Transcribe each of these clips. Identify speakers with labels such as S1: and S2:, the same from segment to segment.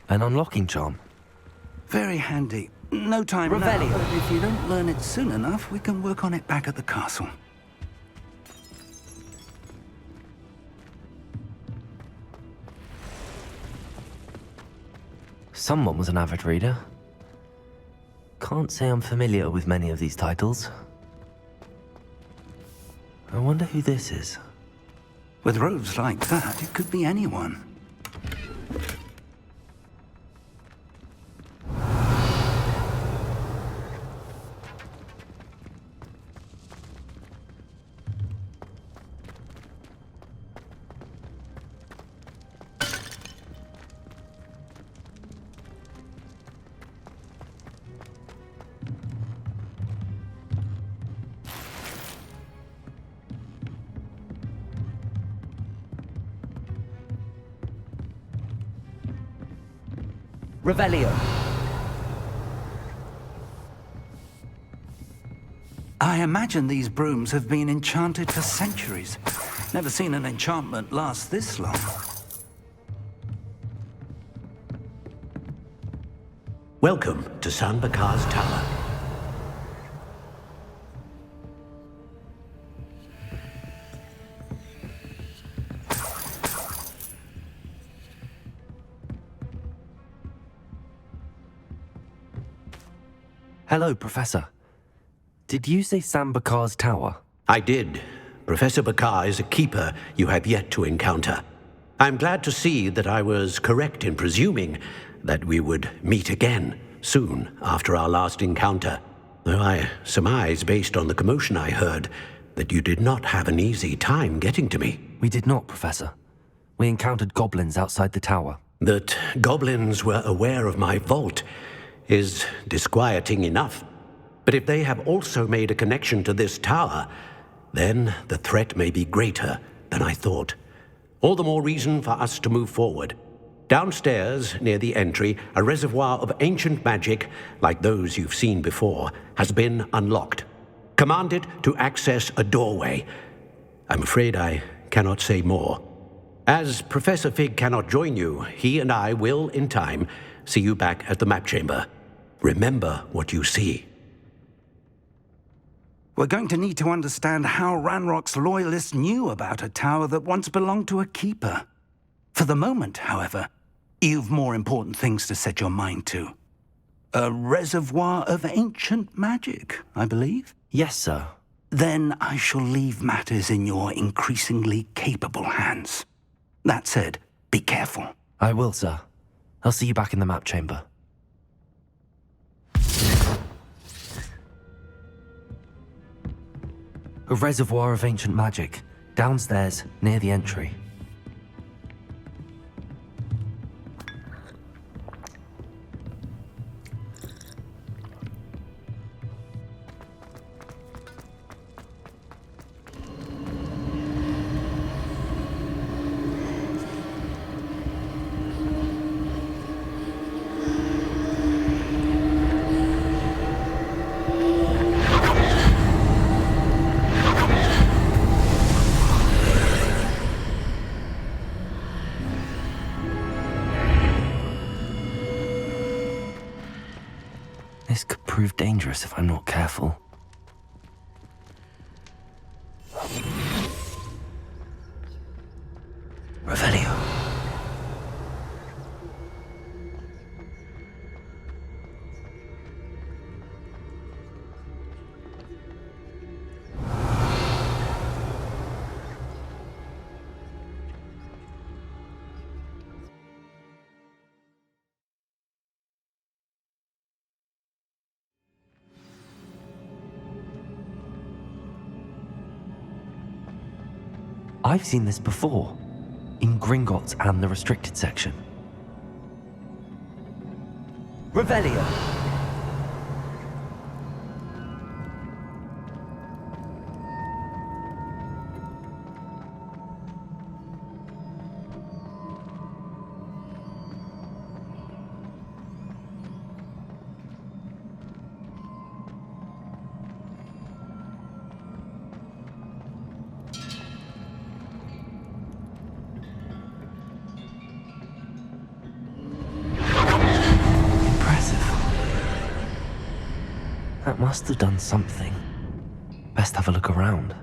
S1: An unlocking charm.
S2: Very handy. No time
S3: Revelio.
S2: now, but if you don't learn it soon enough, we can work on it back at the castle.
S1: Someone was an avid reader. Can't say I'm familiar with many of these titles. I wonder who this is.
S2: With robes like that, it could be anyone.
S3: Revelio.
S2: I imagine these brooms have been enchanted for centuries. Never seen an enchantment last this long.
S4: Welcome to San Bakar's Tower.
S1: Hello, Professor. Did you say San Bakar's Tower?
S4: I did. Professor Bakar is a keeper you have yet to encounter. I'm glad to see that I was correct in presuming that we would meet again soon after our last encounter, though I surmise, based on the commotion I heard, that you did not have an easy time getting to me.
S1: We did not, Professor. We encountered goblins outside the tower.
S4: That goblins were aware of my vault is disquieting enough. But if they have also made a connection to this tower, then the threat may be greater than I thought. All the more reason for us to move forward. Downstairs, near the entry, a reservoir of ancient magic, like those you've seen before, has been unlocked. Command it to access a doorway. I'm afraid I cannot say more. As Professor Fig cannot join you, he and I will, in time, see you back at the map chamber. Remember what you see.
S2: We're going to need to understand how Ranrock's loyalists knew about a tower that once belonged to a keeper. For the moment, however, you've more important things to set your mind to. A reservoir of ancient magic, I believe?
S1: Yes, sir.
S2: Then I shall leave matters in your increasingly capable hands. That said, be careful.
S1: I will, sir. I'll see you back in the map chamber. A reservoir of ancient magic, downstairs, near the entry. This could prove dangerous if I'm not careful. Revelio. I've seen this before, in Gringotts and the restricted section.
S3: Revelio.
S1: That must have done something. Best have a look around.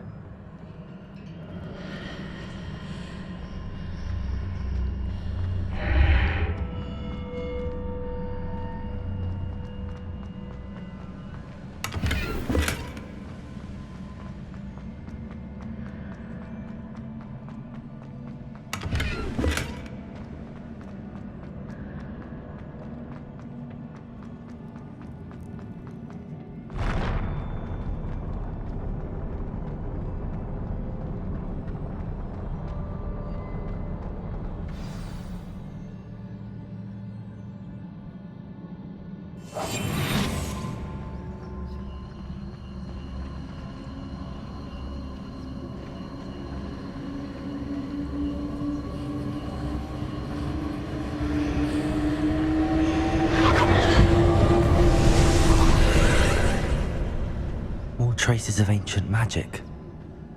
S1: More traces of ancient magic.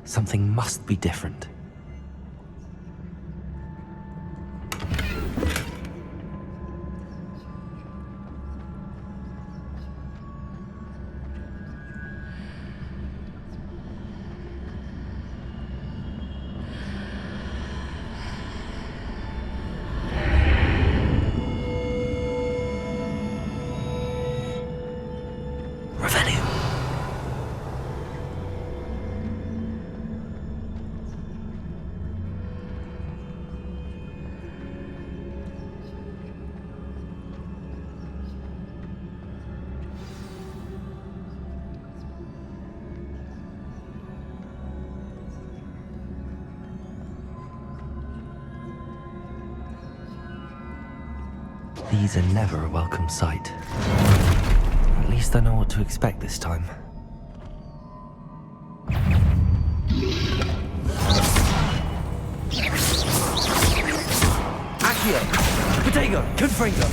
S1: Something must be different. Revelio. These are never a welcome sight. At least I know what to expect this time.
S3: Accio! Protego! Confringo!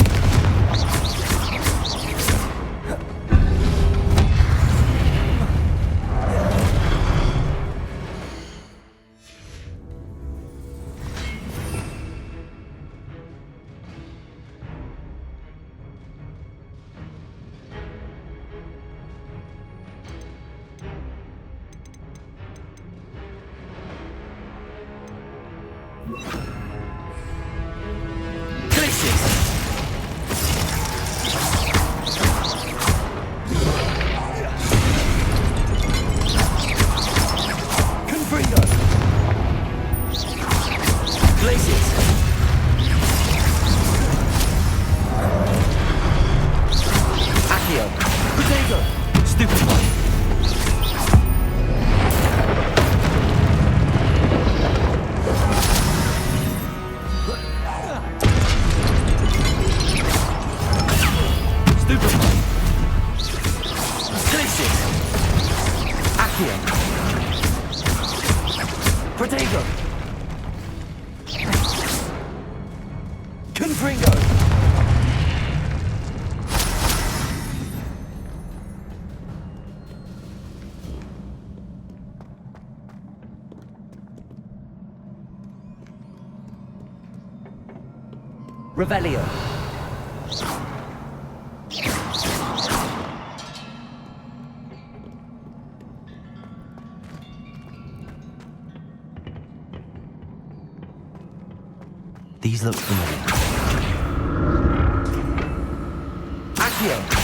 S3: Protego! Confringo! Revelio!
S1: These look familiar.
S3: Accio!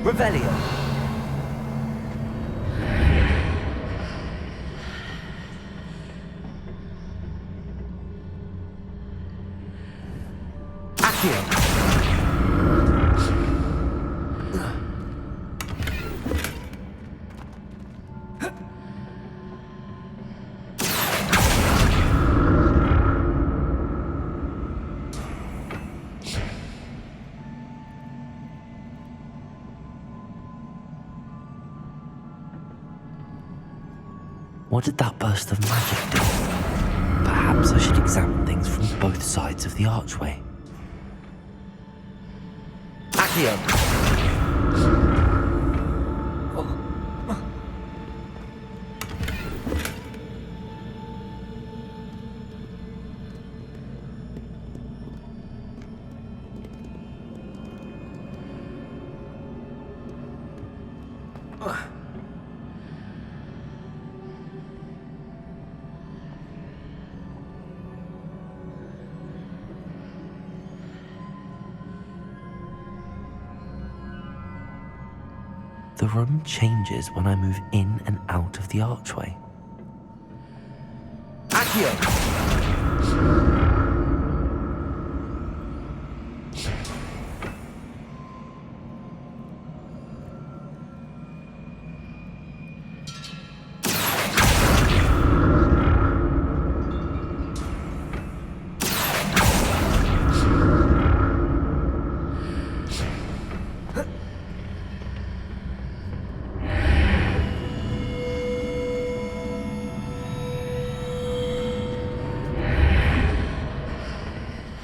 S3: Revelio! Accio!
S1: What did that burst of magic do? Perhaps I should examine things from both sides of the archway.
S3: Accio.
S1: The room changes when I move in and out of the archway.
S3: Accio.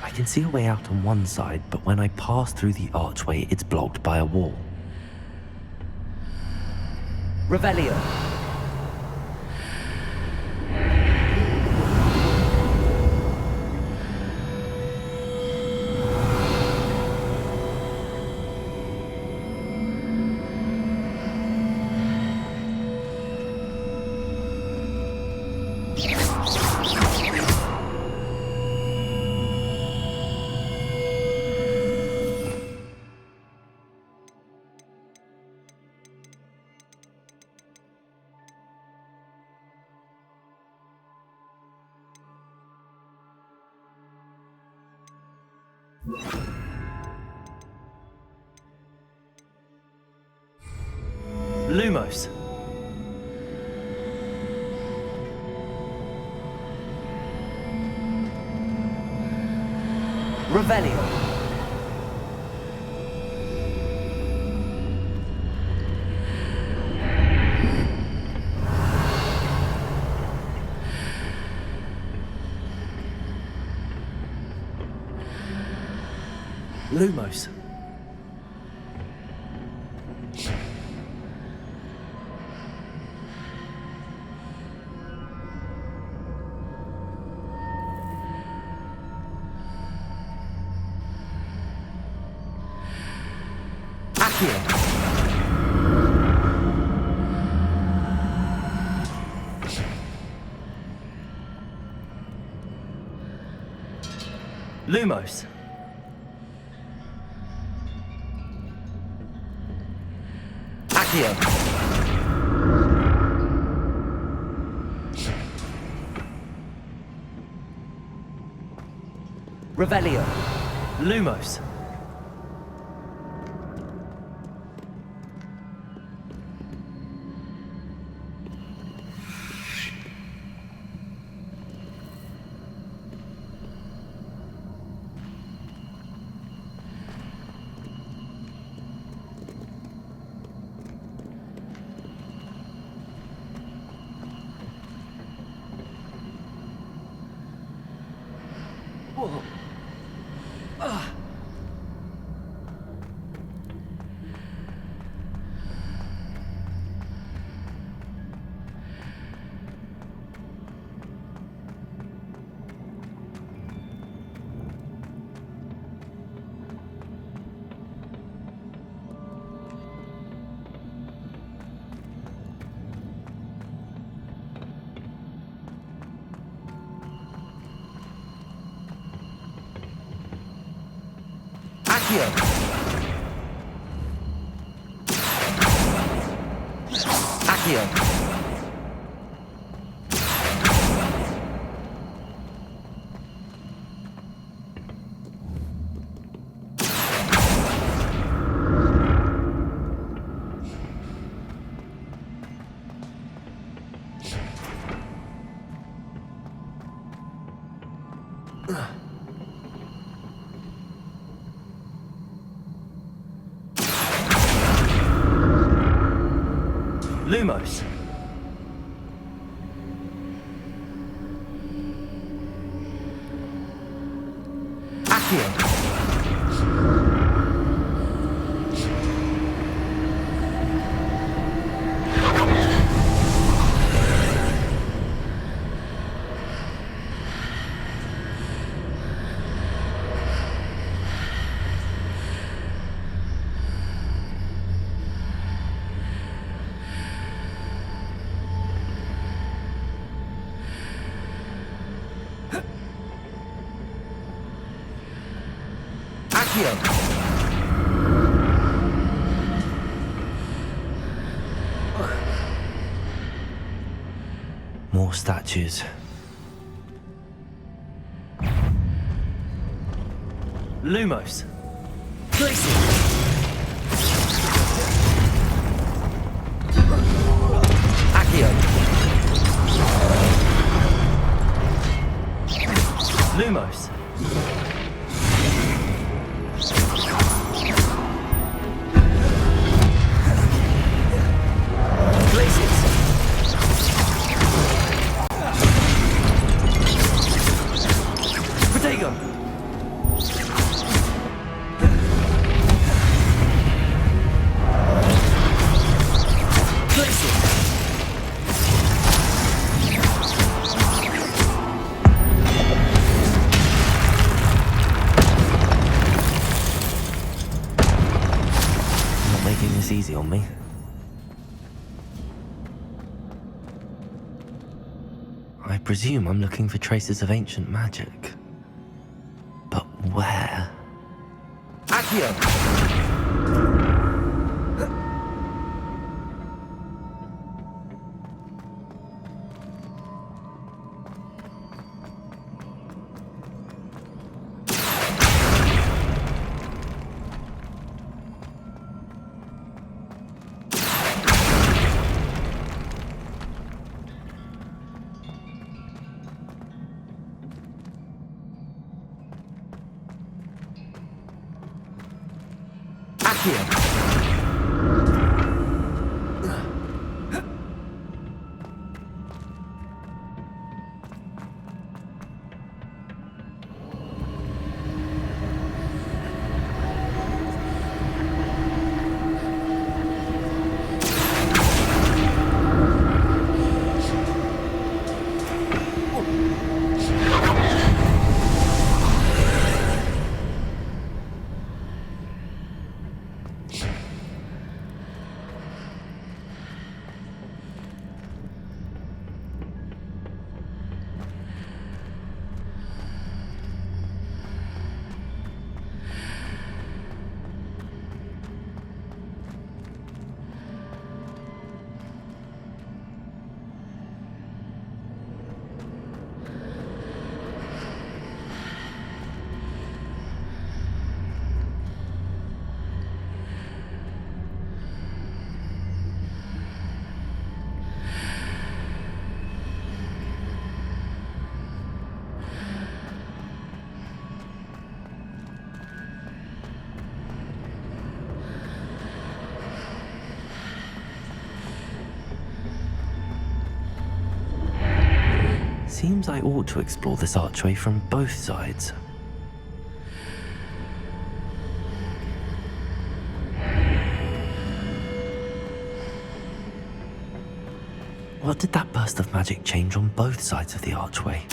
S1: I can see a way out on one side, but when I pass through the archway, it's blocked by a wall.
S3: Revelio.
S1: Lumos.
S3: Revelio.
S1: Lumos.
S3: Accio.
S1: Lumos.
S3: Accio. Revelio.
S1: Lumos. Whoa.
S3: Accio. Accio.
S1: Lumos.
S3: Accio. Accio.
S1: More statues.
S3: Lumos. Glacier. Accio. Lumos. Glaciers. Protego. Glacier.
S1: Not making this easy on me. I presume I'm looking for traces of ancient magic. But where?
S3: Accio. Accio.
S1: Seems I ought to explore this archway from both sides. What did that burst of magic change on both sides of the archway?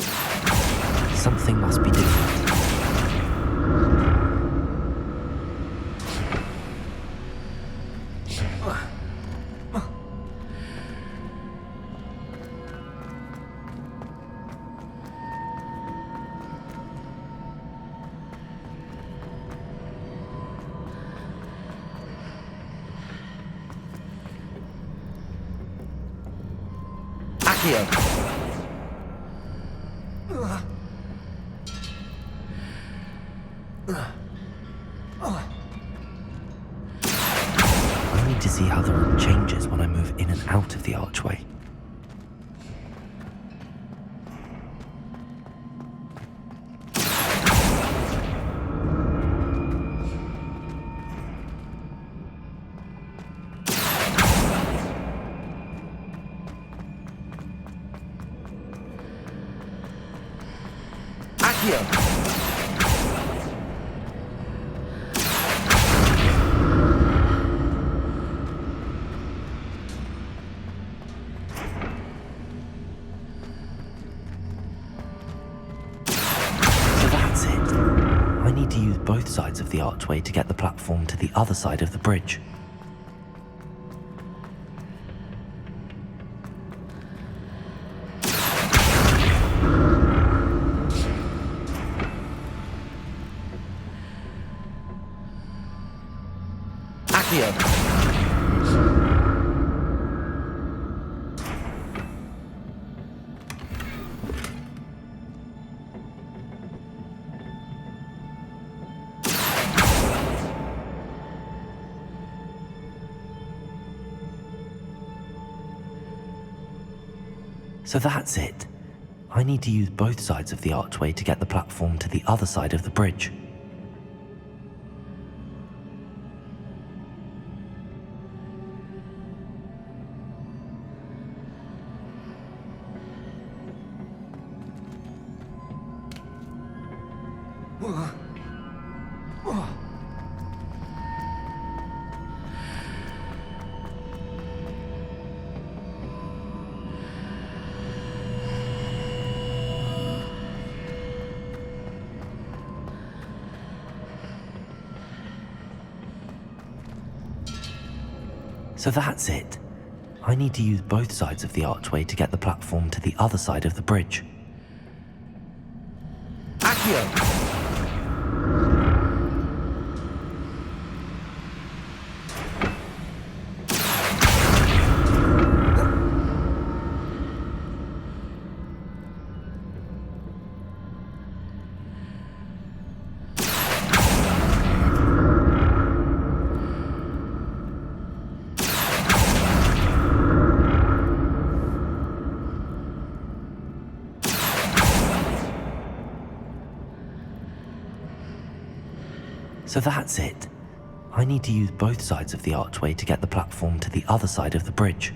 S1: Something must be different.
S3: Accio.
S1: I need to see how the room changes when I move in and out of the archway.
S3: Accio.
S1: to use both sides of the archway to get the platform to the other side of the bridge.
S3: Accio.
S1: So that's it. I need to use both sides of the archway to get the platform to the other side of the bridge. So that's it. I need to use both sides of the archway to get the platform to the other side of the bridge.
S3: Accio.
S1: So that's it. I need to use both sides of the archway to get the platform to the other side of the bridge.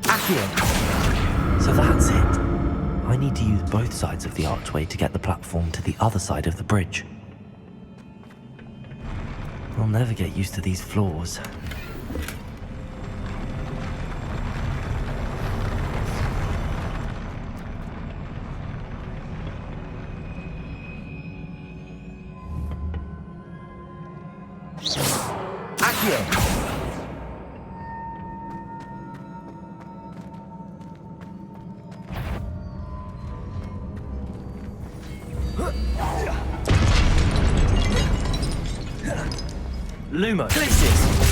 S3: Accio.
S1: So that's it. I need to use both sides of the archway to get the platform to the other side of the bridge. I'll never get used to these floors.
S3: Accio. Lumos. Glacis.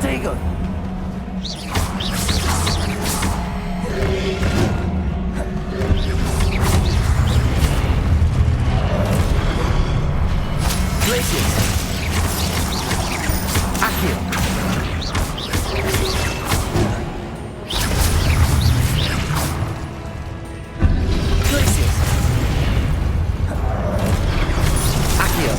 S3: Protego! Glacius! Accio! Glacius! Accio!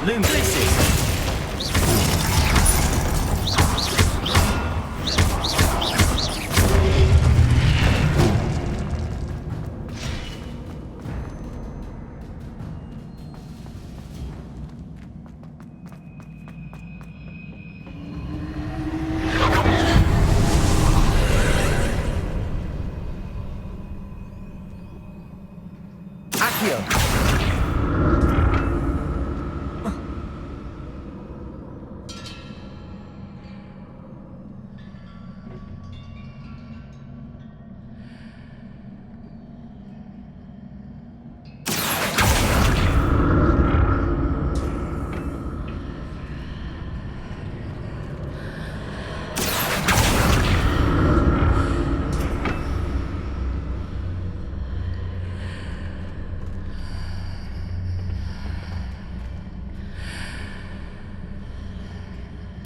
S3: Loom Glacius! Accio!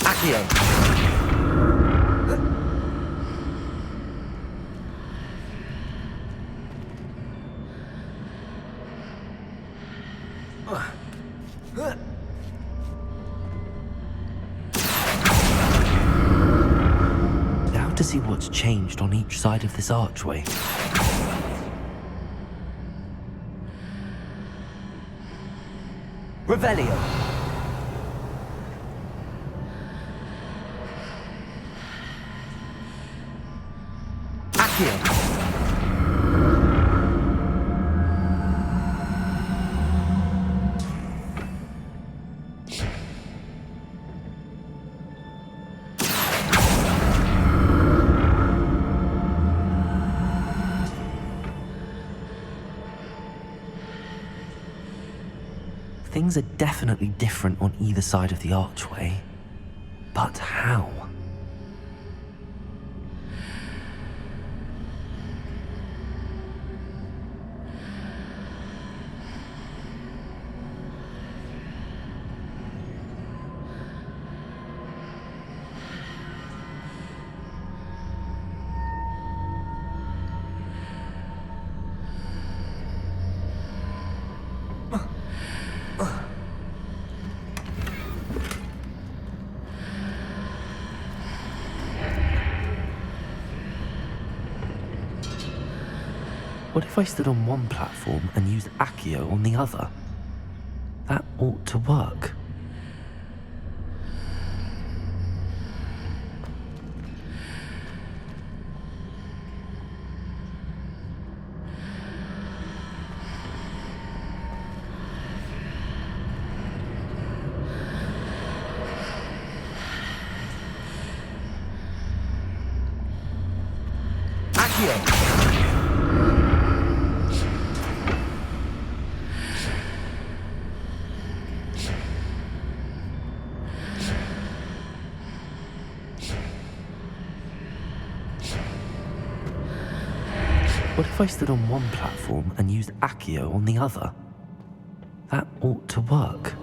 S3: Accio!
S1: Now to see what's changed on each side of this archway.
S3: Revelio! Accio!
S1: Things are definitely different on either side of the archway. But how? What if I stood on one platform and used Accio on the other? That ought to work.
S3: Accio!
S1: What if I stood on one platform and used Accio on the other? That ought to work.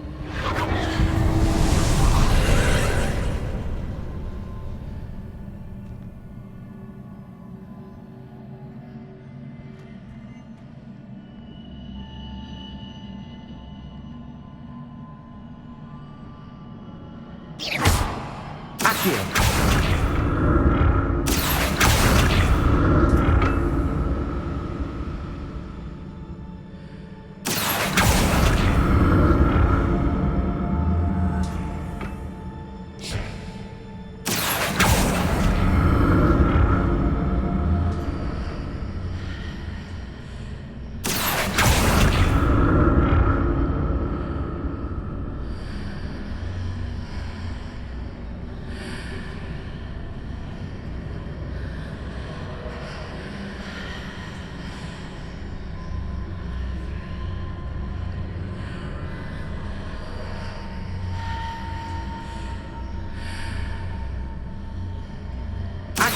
S3: Accio!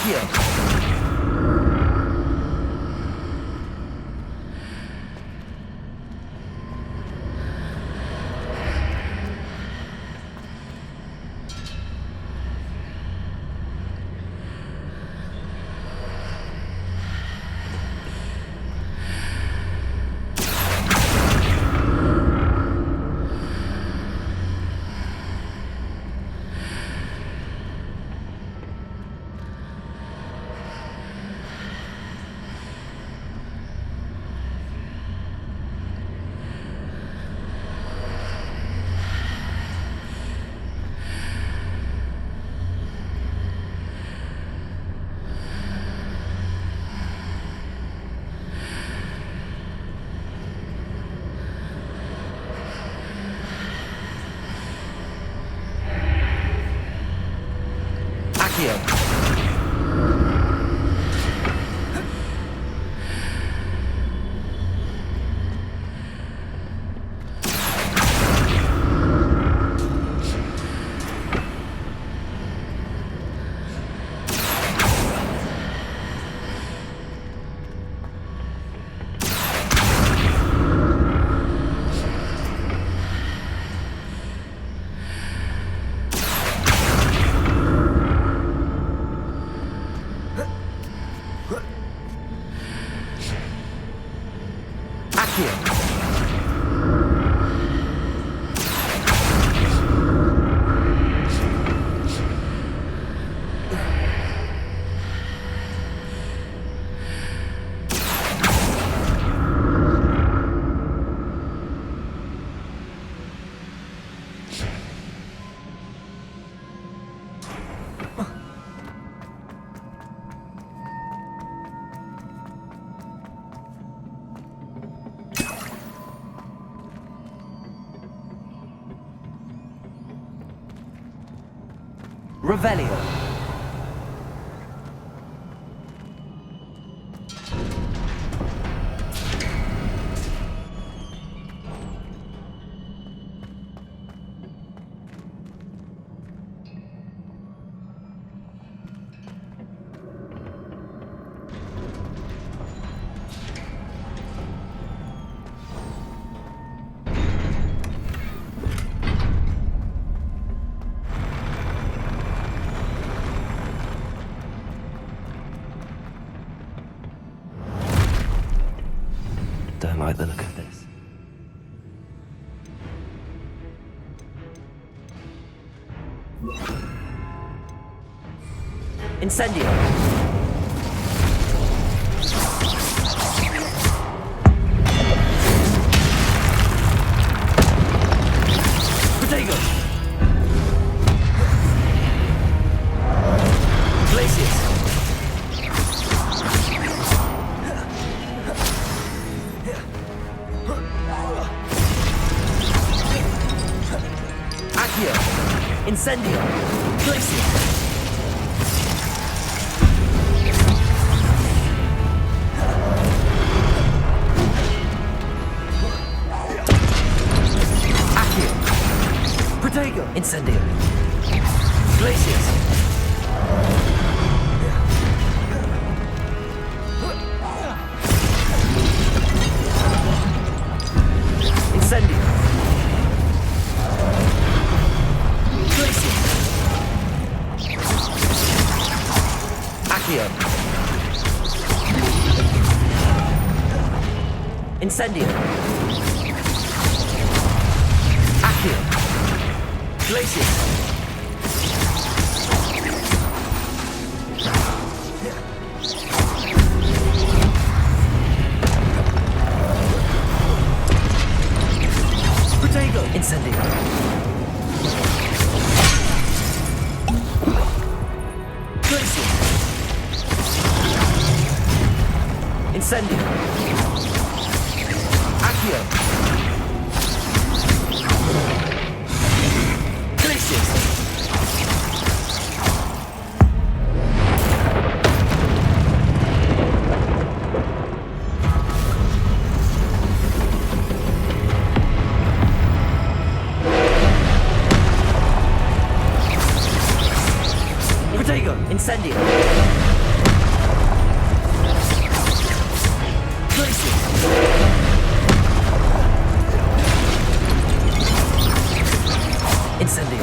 S3: Accio. Accio. Accio. Revelio.
S1: Don't like the look of this.
S3: Incendio. Protego. Glacius. Accio. Incendio. Glacius. Protego. Incendio. Glacius. Incendio. Glacius. Accio. Incendio. Accio. Glacius. Protego. Incendio. Glacius. Incendio. Accio. Glacius. Protego. Incendio. Incendio.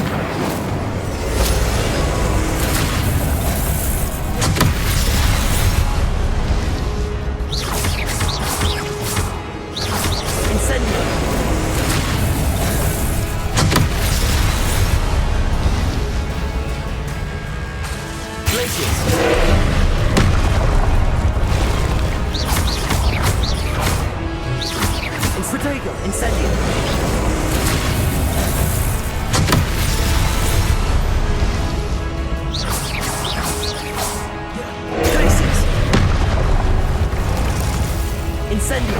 S3: Incendio. Glacius. Infratago. Incendio. Glacius. Incendio.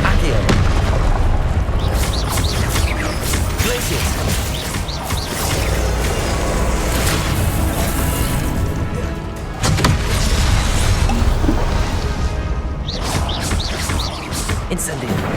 S3: Accio. Glacius. Incendio.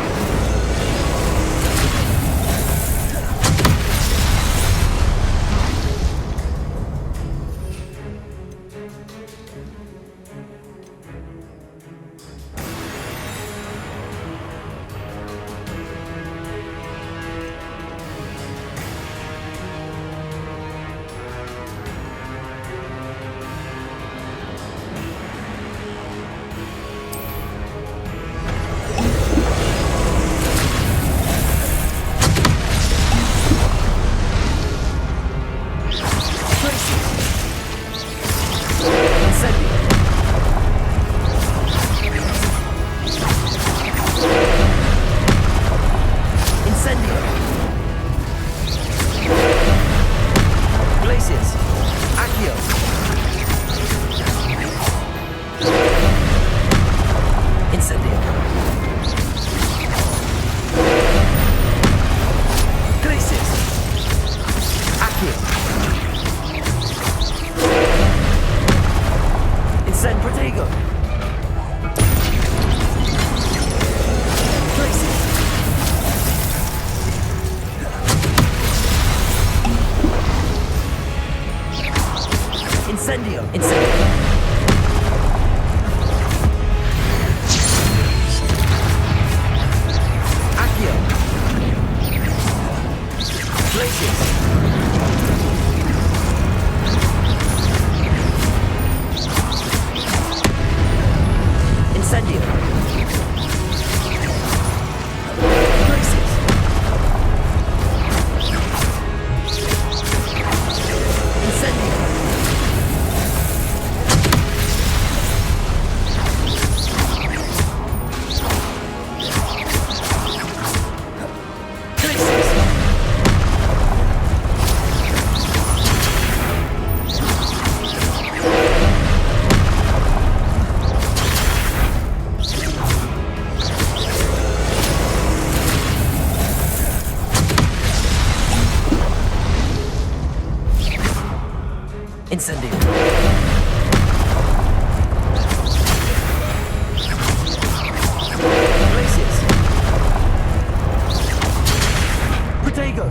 S3: Incendio! Incendio! Accio! Glacius! Incendio! Glacius! Incendio! Incendio! Glacius! Protego!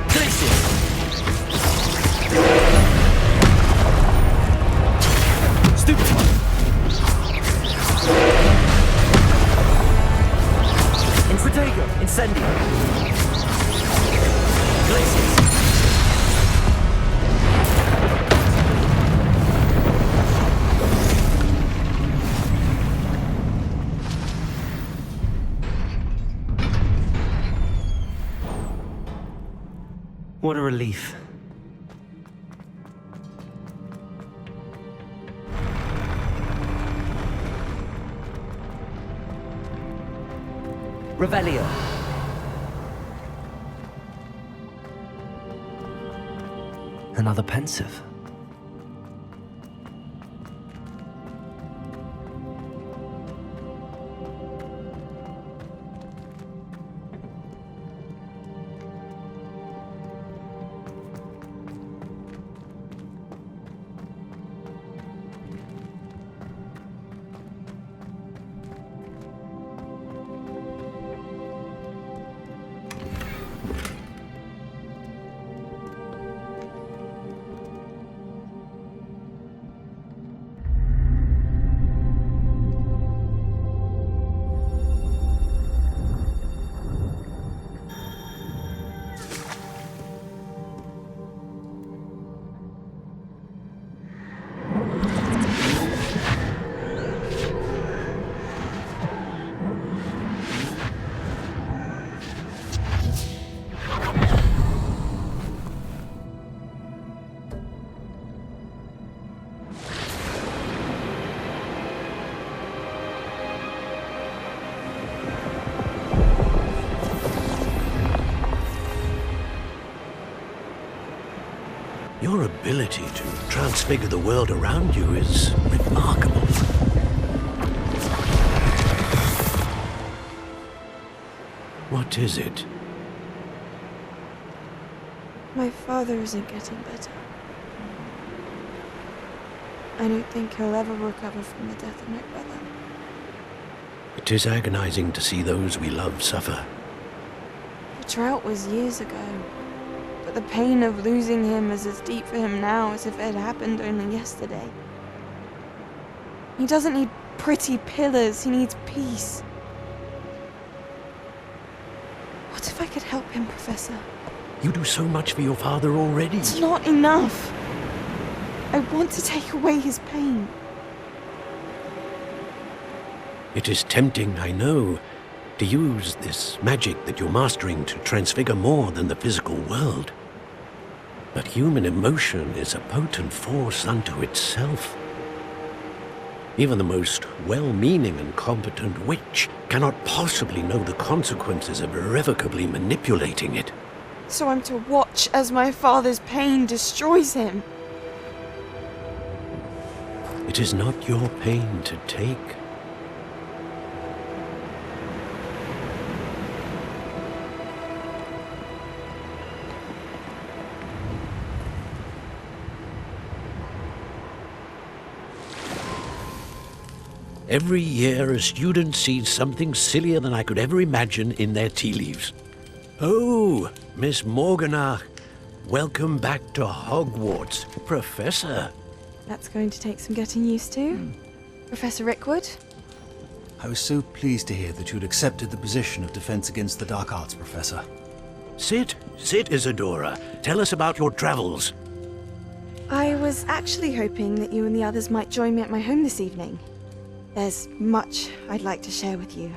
S3: Glacius! Stupid one! Infratago! Incendio! Glacius!
S1: What a relief.
S3: Revelio!
S1: Another pensive.
S4: Your ability to transfigure the world around you is remarkable. What is it?
S5: My father isn't getting better. I don't think he'll ever recover from the death of my brother.
S4: It is agonizing to see those we love suffer.
S5: The drought was years ago, but the pain of losing him is as deep for him now as if it had happened only yesterday. He doesn't need pretty pillars, he needs peace. What if I could help him, Professor?
S4: You do so much for your father already.
S5: It's not enough. I want to take away his pain.
S4: It is tempting, I know, to use this magic that you're mastering to transfigure more than the physical world. But human emotion is a potent force unto itself. Even the most well-meaning and competent witch cannot possibly know the consequences of irrevocably manipulating it.
S5: So I'm to watch as my father's pain destroys him.
S4: It is not your pain to take. Every year, a student sees something sillier than I could ever imagine in their tea leaves. Oh, Miss Morganach, welcome back to Hogwarts, Professor.
S5: That's going to take some getting used to. Professor Rickwood?
S6: I was so pleased to hear that you'd accepted the position of Defense Against the Dark Arts, Professor.
S4: Sit, Isadora. Tell us about your travels.
S5: I was actually hoping that you and the others might join me at my home this evening. There's much I'd like to share with you.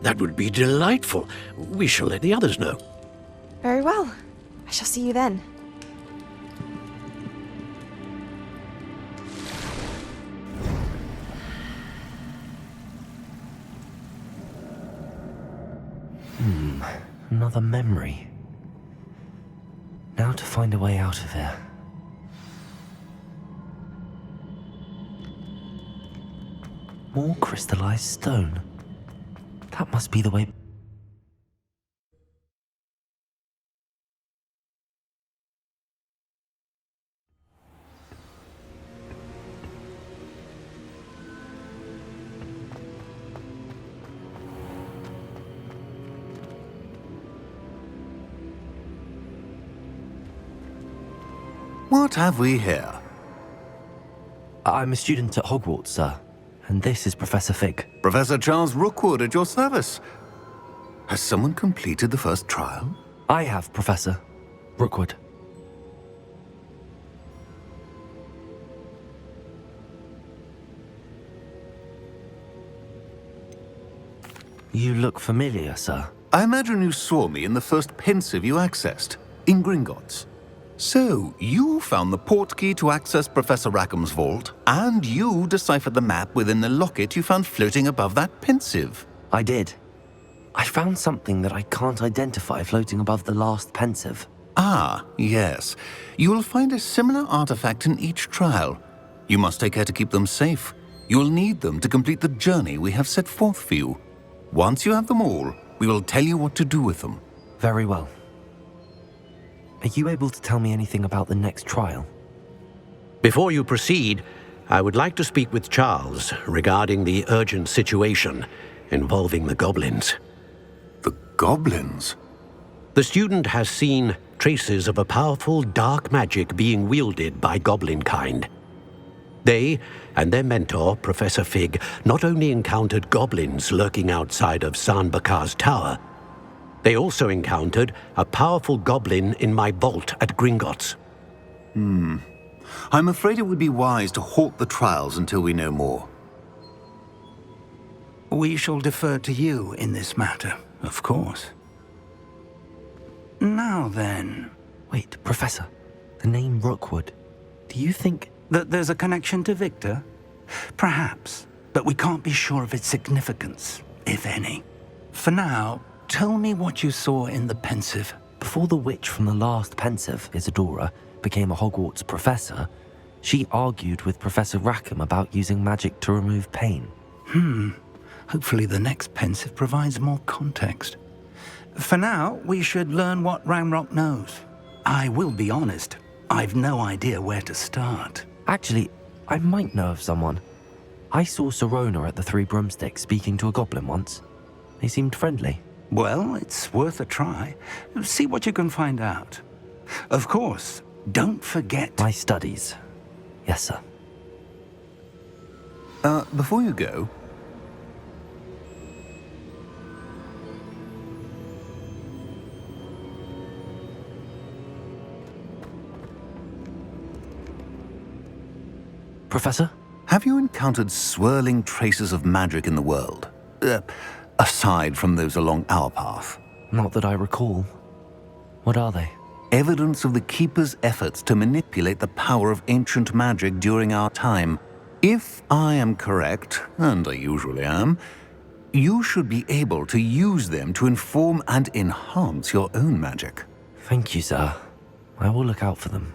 S4: That would be delightful. We shall let the others know.
S5: Very well. I shall see you then.
S1: Another memory. Now to find a way out of here. More crystallized stone. That must be the way.
S7: What have we here?
S1: I'm a student at Hogwarts, sir. And this is Professor Fig.
S7: Professor Charles Rookwood at your service. Has someone completed the first trial?
S1: I have, Professor Rookwood. You look familiar, sir.
S7: I imagine you saw me in the first pensive you accessed, in Gringotts. So, you found the portkey to access Professor Rackham's vault, and you deciphered the map within the locket you found floating above that pensive.
S1: I did. I found something that I can't identify floating above the last pensive.
S7: Ah, yes. You will find a similar artifact in each trial. You must take care to keep them safe. You will need them to complete the journey we have set forth for you. Once you have them all, we will tell you what to do with them.
S1: Very well. Are you able to tell me anything about the next trial?
S4: Before you proceed, I would like to speak with Charles regarding the urgent situation involving the goblins.
S7: The goblins?
S4: The student has seen traces of a powerful dark magic being wielded by goblin kind. They and their mentor, Professor Fig, not only encountered goblins lurking outside of San Bakar's tower, they also encountered a powerful goblin in my vault at Gringotts.
S7: I'm afraid it would be wise to halt the trials until we know more.
S2: We shall defer to you in this matter, of course. Now then,
S1: Wait, Professor. The name Rookwood. Do you think...
S2: that there's a connection to Victor? Perhaps, but we can't be sure of its significance, if any. For now, tell me what you saw in the pensive.
S1: Before the witch from the last pensive, Isadora, became a Hogwarts professor, she argued with Professor Rackham about using magic to remove pain.
S2: Hopefully the next pensive provides more context. For now, we should learn what Ranrock knows. I will be honest, I've no idea where to start.
S1: Actually, I might know of someone. I saw Serona at the Three Broomsticks speaking to a goblin once. They seemed friendly.
S2: Well, it's worth a try. See what you can find out. Of course, don't forget...
S1: My studies. Yes, sir.
S7: Before you go,
S1: Professor?
S7: have you encountered swirling traces of magic in the world? Aside from those along our path.
S1: Not that I recall. What are they?
S7: Evidence of the Keeper's efforts to manipulate the power of ancient magic during our time. If I am correct, and I usually am, you should be able to use them to inform and enhance your own magic.
S1: Thank you, sir. I will look out for them.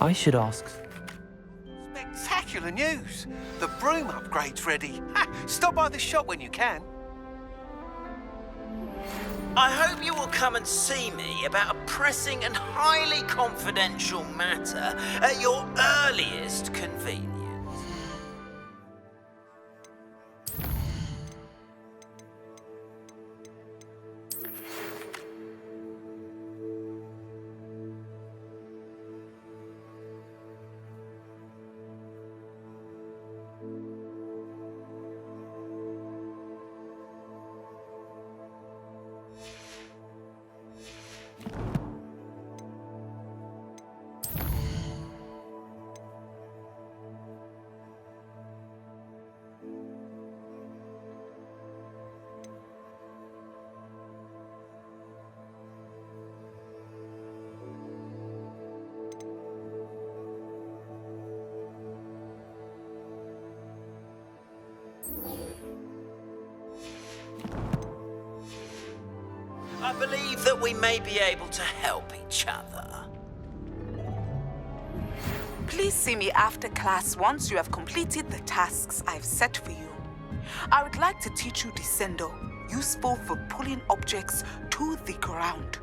S1: I should ask.
S8: Spectacular news! The broom upgrade's ready. Ha! Stop by the shop when you can.
S9: I hope you will come and see me about a pressing and highly confidential matter at your earliest convenience. I believe that we may be able to help each other.
S10: Please see me after class once you have completed the tasks I've set for you. I would like to teach you Descendo, useful for pulling objects to the ground.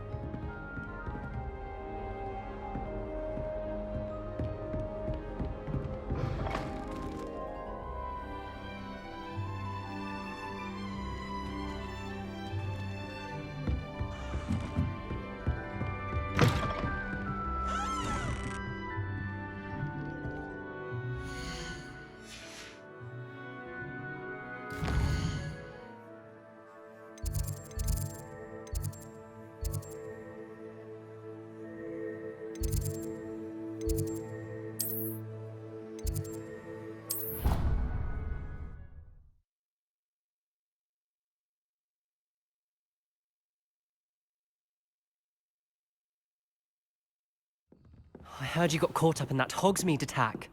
S3: I heard you got caught up in that Hogsmeade attack.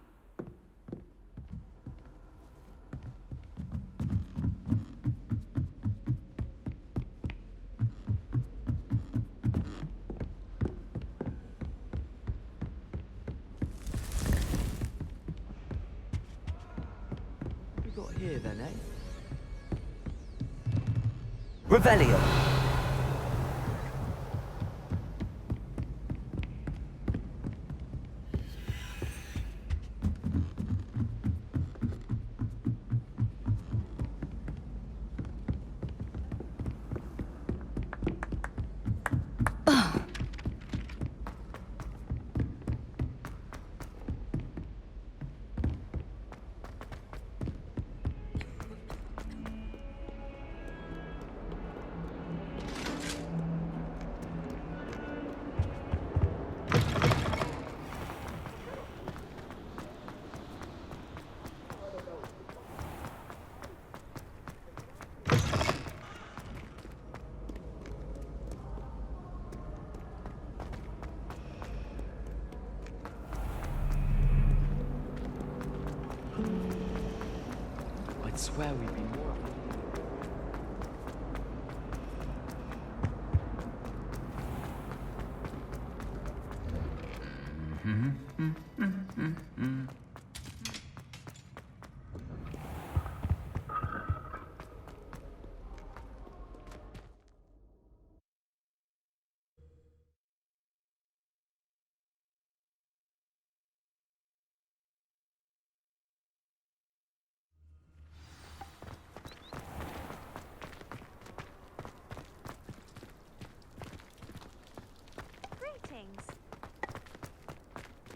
S3: We got here then, eh? Revelio. I'd swear we'd be more.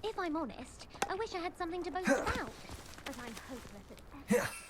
S11: If I'm honest, I wish I had something to boast about, but I'm hopeless at everything.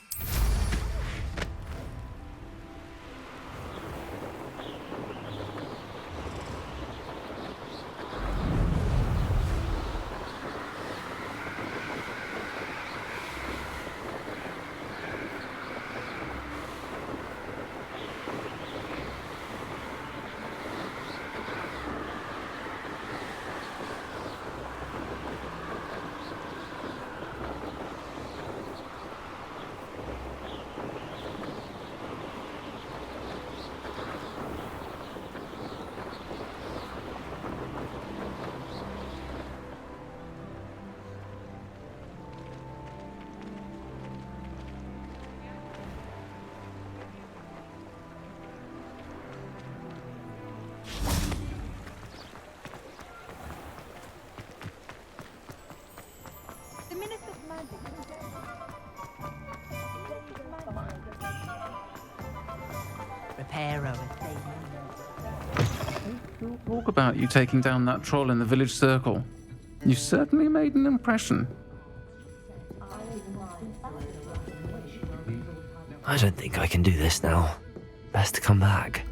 S3: Reparo
S12: Talk about you taking down that troll in the village circle. You certainly made an impression.
S1: I don't think I can do this now. Best to come back.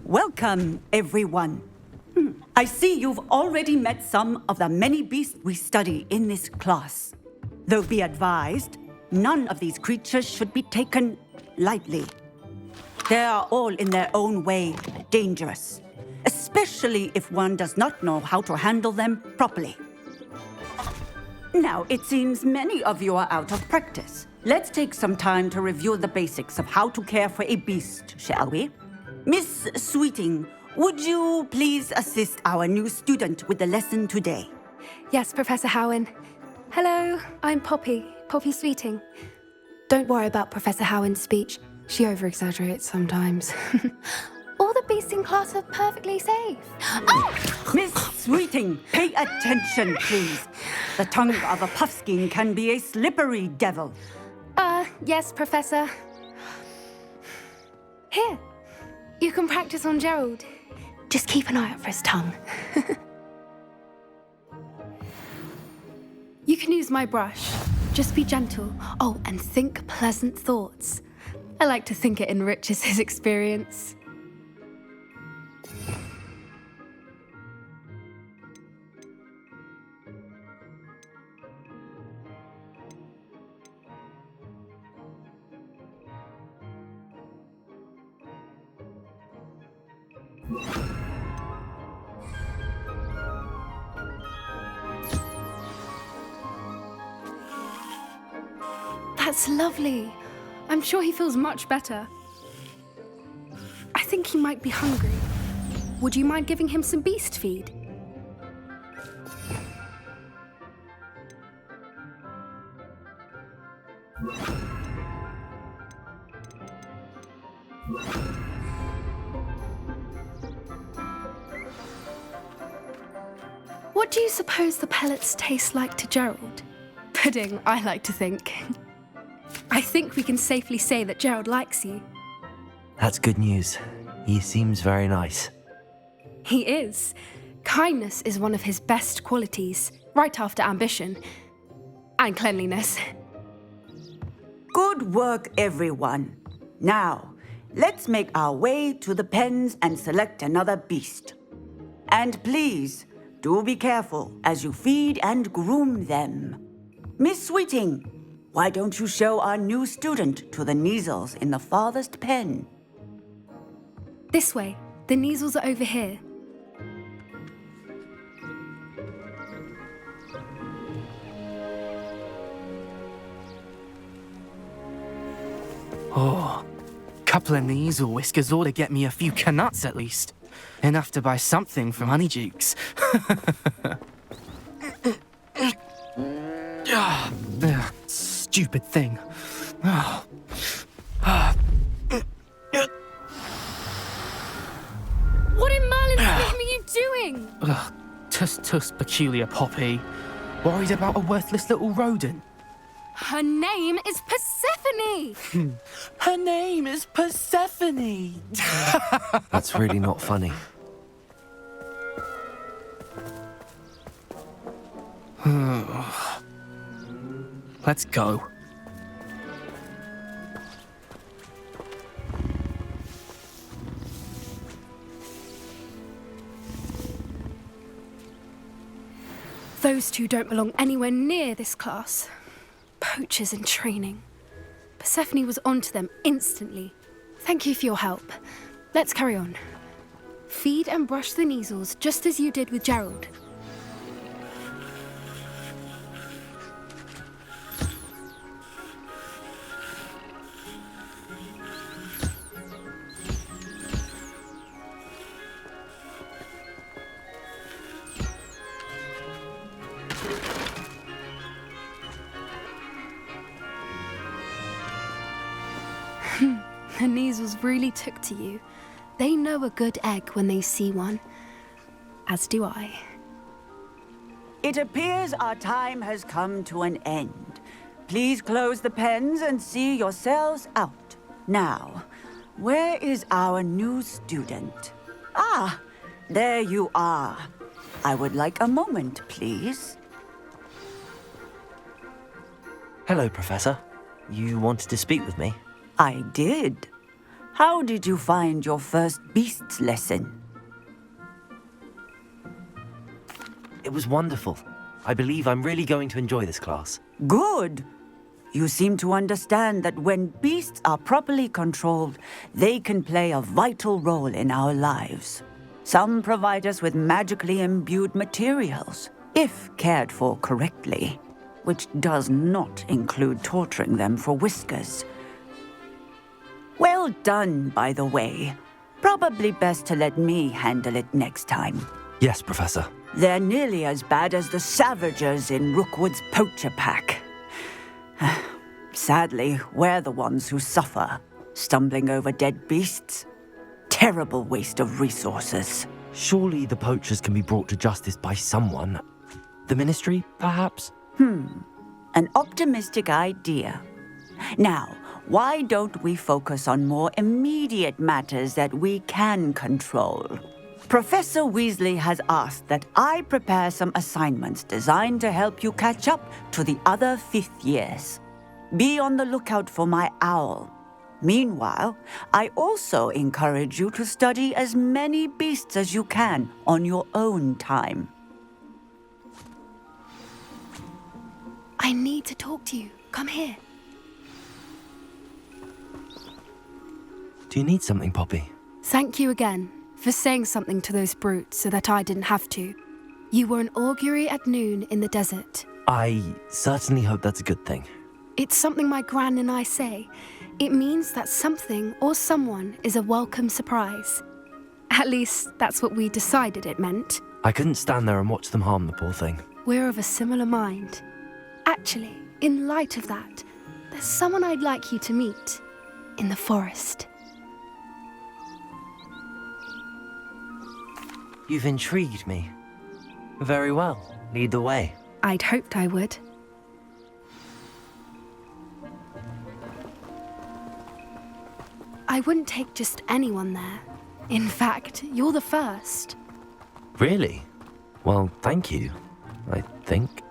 S13: Welcome, everyone. I see you've already met some of the many beasts we study in this class. Though be advised, none of these creatures should be taken lightly. They are all in their own way dangerous, especially if one does not know how to handle them properly. Now, it seems many of you are out of practice. Let's take some time to review the basics of how to care for a beast, shall we? Miss Sweeting, would you please assist our new student with the lesson today?
S14: Yes, Professor Howen. Hello, I'm Poppy Sweeting. Don't worry about Professor Howen's speech. She over-exaggerates sometimes. All the beasts in class are perfectly safe. Oh!
S13: Miss Sweeting, pay attention, please. The tongue of a puffskein can be a slippery devil.
S14: Yes, Professor. Here, you can practice on Gerald. Just keep an eye out for his tongue. You can use my brush. Just be gentle. Oh, and think pleasant thoughts. I like to think it enriches his experience. That's lovely. I'm sure he feels much better. I think he might be hungry. Would you mind giving him some beast feed? What do you suppose the pellets taste like to Gerald? Pudding, I like to think. I think we can safely say that Gerald likes you.
S1: That's good news. He seems very nice.
S14: He is. Kindness is one of his best qualities, right after ambition. And cleanliness.
S13: Good work, everyone. Now, let's make our way to the pens and select another beast. And please, do be careful as you feed and groom them. Miss Sweeting, why don't you show our new student to the Neasels in the farthest pen?
S14: This way. The Neasels are over here.
S15: Oh, couple of Neasel whiskers ought to get me a few canuts at least. Enough to buy something from Honeydukes. Stupid thing.
S14: What in Merlin's name are you doing?
S15: Tuss peculiar Poppy. Worried about a worthless little rodent.
S14: Her name is Persephone!
S15: Her name is Persephone!
S1: That's really not funny.
S15: Let's go.
S14: Those two don't belong anywhere near this class. Poachers in training. Persephone was onto them instantly. Thank you for your help. Let's carry on. Feed and brush the Neasels just as you did with Gerald. The Neasels really took to you. They know a good egg when they see one. As do I.
S13: It appears our time has come to an end. Please close the pens and see yourselves out. Now, where is our new student? Ah, there you are. I would like a moment, please.
S1: Hello, Professor. You wanted to speak with me?
S13: I did. How did you find your first beasts lesson?
S1: It was wonderful. I believe I'm really going to enjoy this class.
S13: Good. You seem to understand that when beasts are properly controlled, they can play a vital role in our lives. Some provide us with magically imbued materials, if cared for correctly, which does not include torturing them for whiskers. Well done, by the way. Probably best to let me handle it next time.
S1: Yes, Professor.
S13: They're nearly as bad as the Savagers in Rookwood's poacher pack. Sadly, we're the ones who suffer, stumbling over dead beasts. Terrible waste of resources.
S1: Surely the poachers can be brought to justice by someone. The Ministry, perhaps?
S13: An optimistic idea. Now, why don't we focus on more immediate matters that we can control? Professor Weasley has asked that I prepare some assignments designed to help you catch up to the other fifth years. Be on the lookout for my owl. Meanwhile, I also encourage you to study as many beasts as you can on your own time.
S14: I need to talk to you. Come here.
S1: Do you need something, Poppy?
S14: Thank you again for saying something to those brutes so that I didn't have to. You were an augury at noon in the desert.
S1: I certainly hope that's a good thing.
S14: It's something my gran and I say. It means that something or someone is a welcome surprise. At least, that's what we decided it meant.
S1: I couldn't stand there and watch them harm the poor thing.
S14: We're of a similar mind. Actually, in light of that, there's someone I'd like you to meet in the forest.
S1: You've intrigued me. Very well. Lead the way.
S14: I'd hoped I would. I wouldn't take just anyone there. In fact, you're the first.
S1: Really? Well, thank you, I think.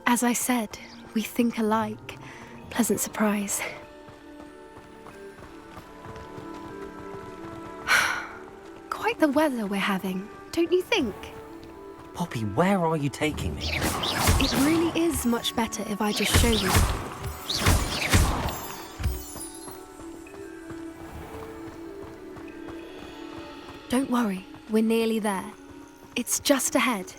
S14: As I said, we think alike. Pleasant surprise. Quite the weather we're having, don't you think?
S1: Poppy, where are you taking me?
S14: It really is much better if I just show you. Don't worry, we're nearly there. It's just ahead.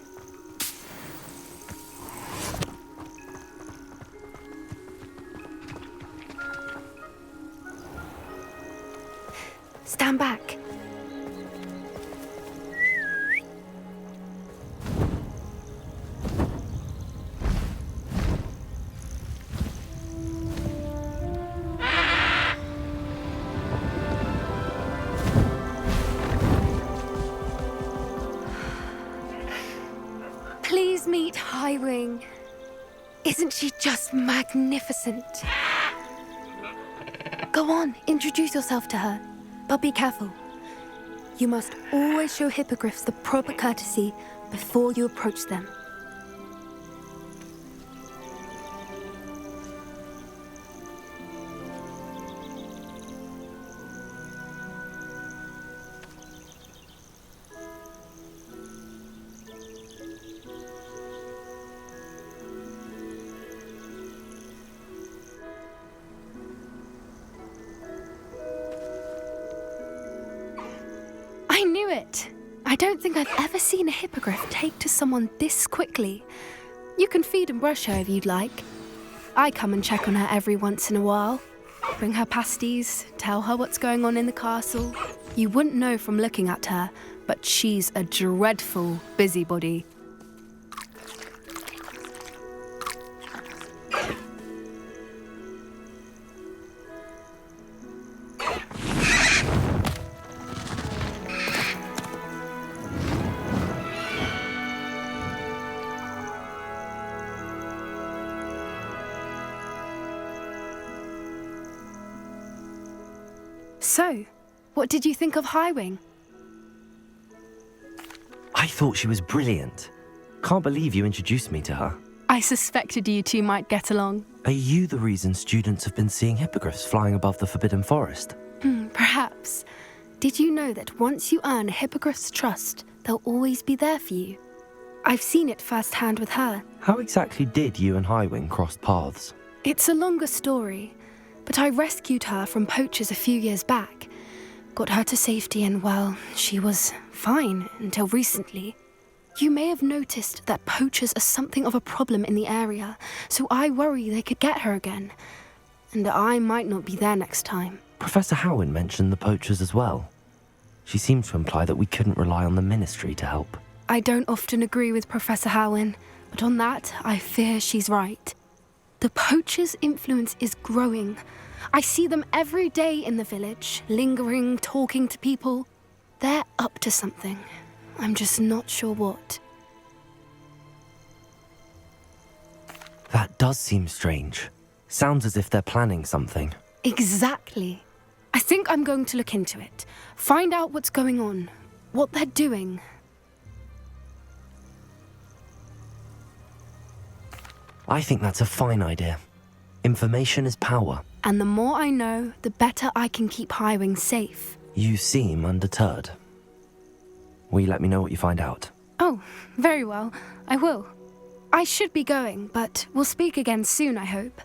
S14: Stand back. Please meet Highwing. Isn't she just magnificent? Go on, introduce yourself to her. But be careful. You must always show hippogriffs the proper courtesy before you approach them. I knew it! I don't think I've ever seen a hippogriff take to someone this quickly. You can feed and brush her if you'd like. I come and check on her every once in a while. Bring her pasties, tell her what's going on in the castle. You wouldn't know from looking at her, but she's a dreadful busybody. So, what did you think of Highwing?
S1: I thought she was brilliant. Can't believe you introduced me to her.
S14: I suspected you two might get along.
S1: Are you the reason students have been seeing hippogriffs flying above the Forbidden Forest?
S14: Perhaps. Did you know that once you earn a hippogriff's trust, they'll always be there for you? I've seen it firsthand with her.
S1: How exactly did you and Highwing cross paths?
S14: It's a longer story, but I rescued her from poachers a few years back. Got her to safety and, well, she was fine until recently. You may have noticed that poachers are something of a problem in the area, so I worry they could get her again. And I might not be there next time.
S1: Professor Howen mentioned the poachers as well. She seemed to imply that we couldn't rely on the ministry to help.
S14: I don't often agree with Professor Howen, but on that, I fear she's right. The poachers' influence is growing. I see them every day in the village, lingering, talking to people. They're up to something. I'm just not sure what.
S1: That does seem strange. Sounds as if they're planning something.
S14: Exactly. I think I'm going to look into it. Find out what's going on, what they're doing.
S1: I think that's a fine idea. Information is power.
S14: And the more I know, the better I can keep Highwing safe.
S1: You seem undeterred. Will you let me know what you find out?
S14: Oh, very well. I will. I should be going, but we'll speak again soon, I hope.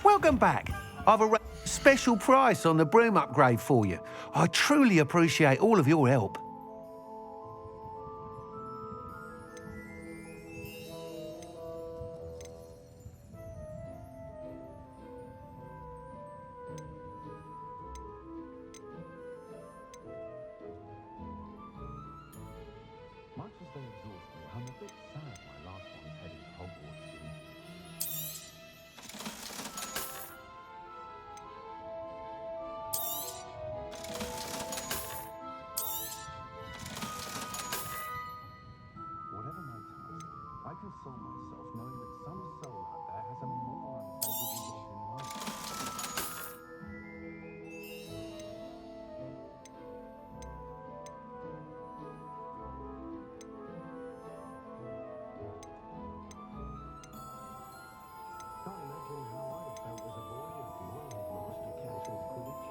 S8: Welcome back. I've arranged a special price on the broom upgrade for you. I truly appreciate all of your help. myself knowing that some soul out there has a more unfavorable lot in life. Can't imagine how I'd have felt as a boy if my headmaster cancelled Quidditch.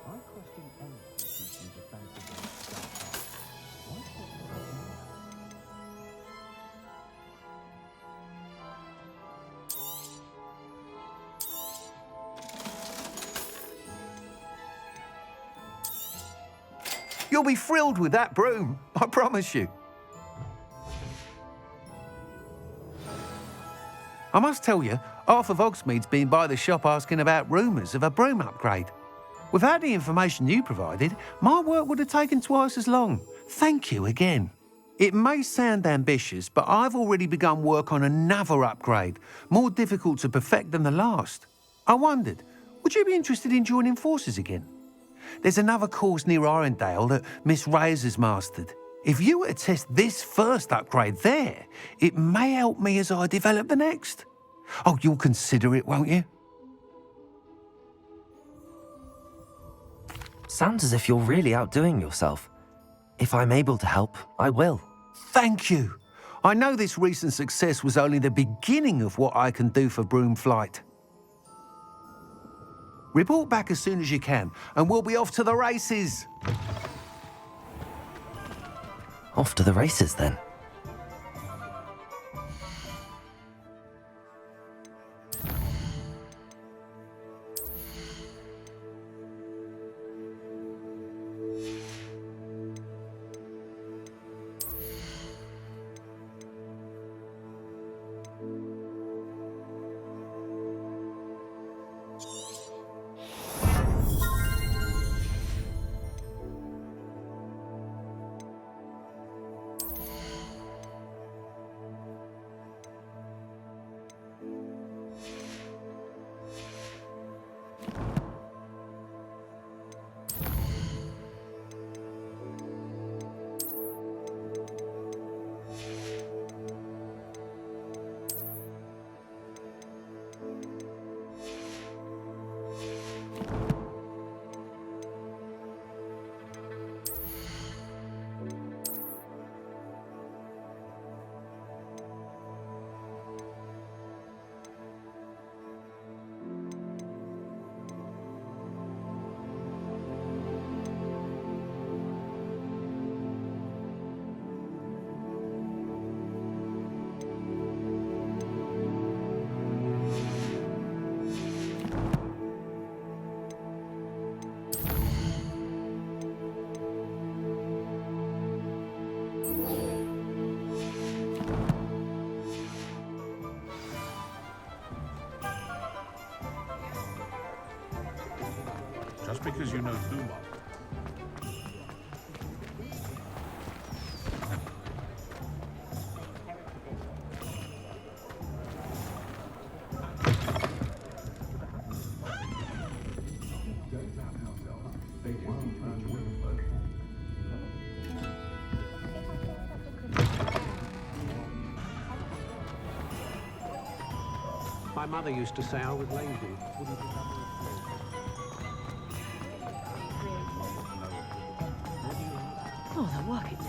S8: I question anyone teaching defense against dark arts. Why stop there? You'll be thrilled with that broom, I promise you. I must tell you, half of Hogsmeade's been by the shop asking about rumours of a broom upgrade. Without the information you provided, my work would have taken twice as long. Thank you again. It may sound ambitious, but I've already begun work on another upgrade, more difficult to perfect than the last. I wondered, would you be interested in joining forces again? There's another course near Arendelle that Miss Reyes has mastered. If you were to test this first upgrade there, it may help me as I develop the next. Oh, you'll consider it, won't you?
S1: Sounds as if you're really outdoing yourself. If I'm able to help, I will.
S8: Thank you. I know this recent success was only the beginning of what I can do for Broomflight. Report back as soon as you can, and we'll be off to the races.
S1: Off to the races, then.
S16: Just because you know too much.
S4: My mother used to say I was lazy. Wouldn't you?
S17: Oh, the work it takes.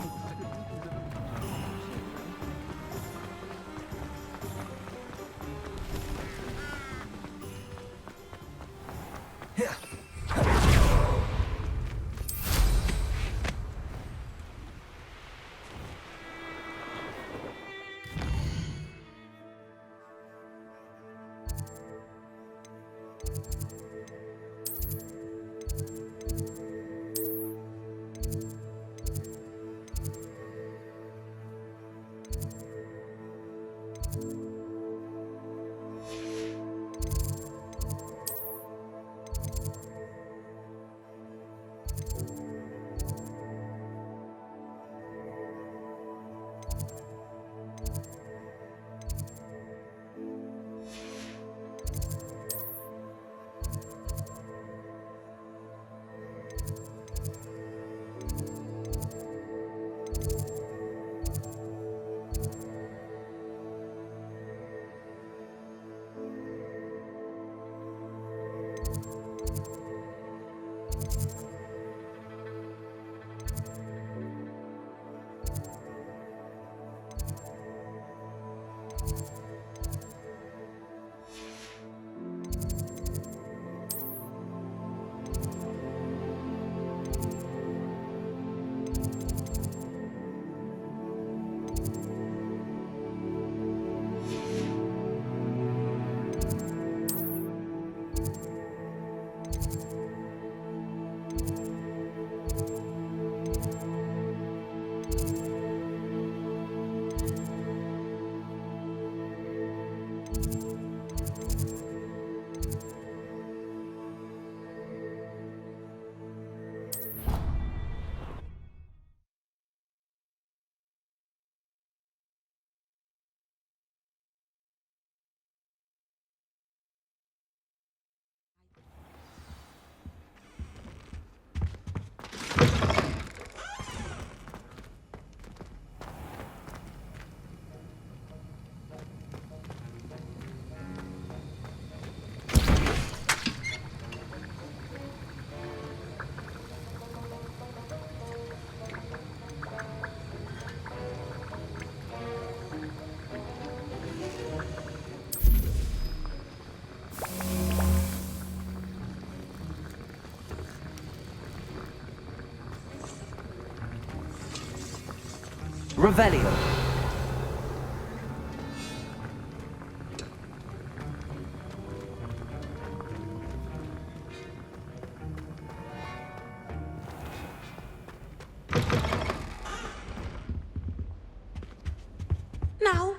S3: Revelio.
S10: Now.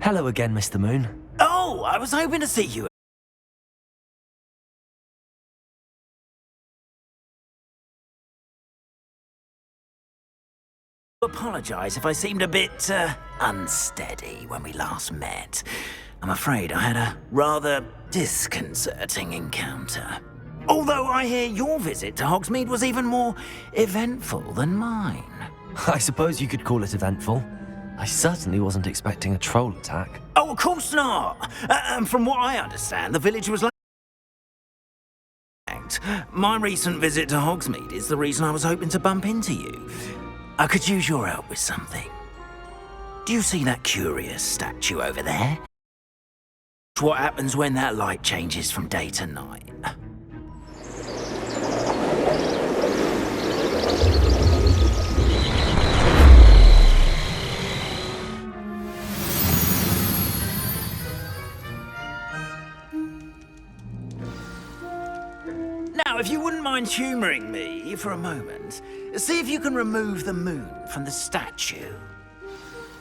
S3: Hello again, Mr. Moon.
S9: Oh, I was hoping to see you. apologise if I seemed a bit, unsteady when we last met. I'm afraid I had a rather disconcerting encounter. Although I hear your visit to Hogsmeade was even more eventful than mine.
S1: I suppose you could call it eventful. I certainly wasn't expecting a troll attack.
S9: Oh, of course not! And from what I understand, the village was like... My recent visit to Hogsmeade is the reason I was hoping to bump into you. I could use your help with something. Do you see that curious statue over there? What happens when that light changes from day to night? Now, if you wouldn't mind humouring me for a moment, see if you can remove the moon from the statue.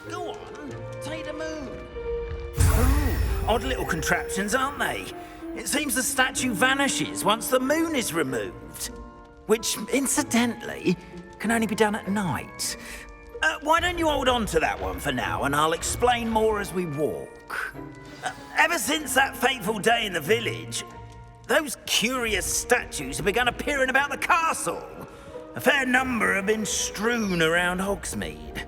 S9: Go on, take the moon. Oh, odd little contraptions, aren't they? It seems the statue vanishes once the moon is removed. Which, incidentally, can only be done at night. Why don't you hold on to that one for now, and I'll explain more as we walk. Ever since that fateful day in the village, those curious statues have begun appearing about the castle. A fair number have been strewn around Hogsmeade.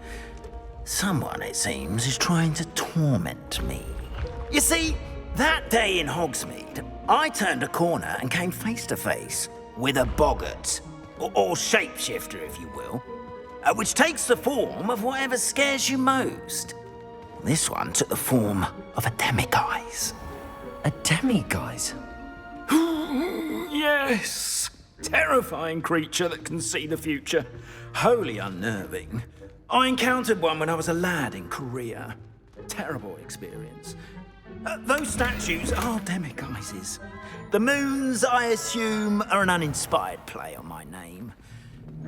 S9: Someone, it seems, is trying to torment me. You see, that day in Hogsmeade, I turned a corner and came face to face with a boggart, or shapeshifter, if you will, which takes the form of whatever scares you most. This one took the form of a demiguise.
S1: A demiguise?
S9: Yes! Terrifying creature that can see the future. Wholly unnerving. I encountered one when I was a lad in Korea. Terrible experience. Those statues are demiguises. The moons, I assume, are an uninspired play on my name.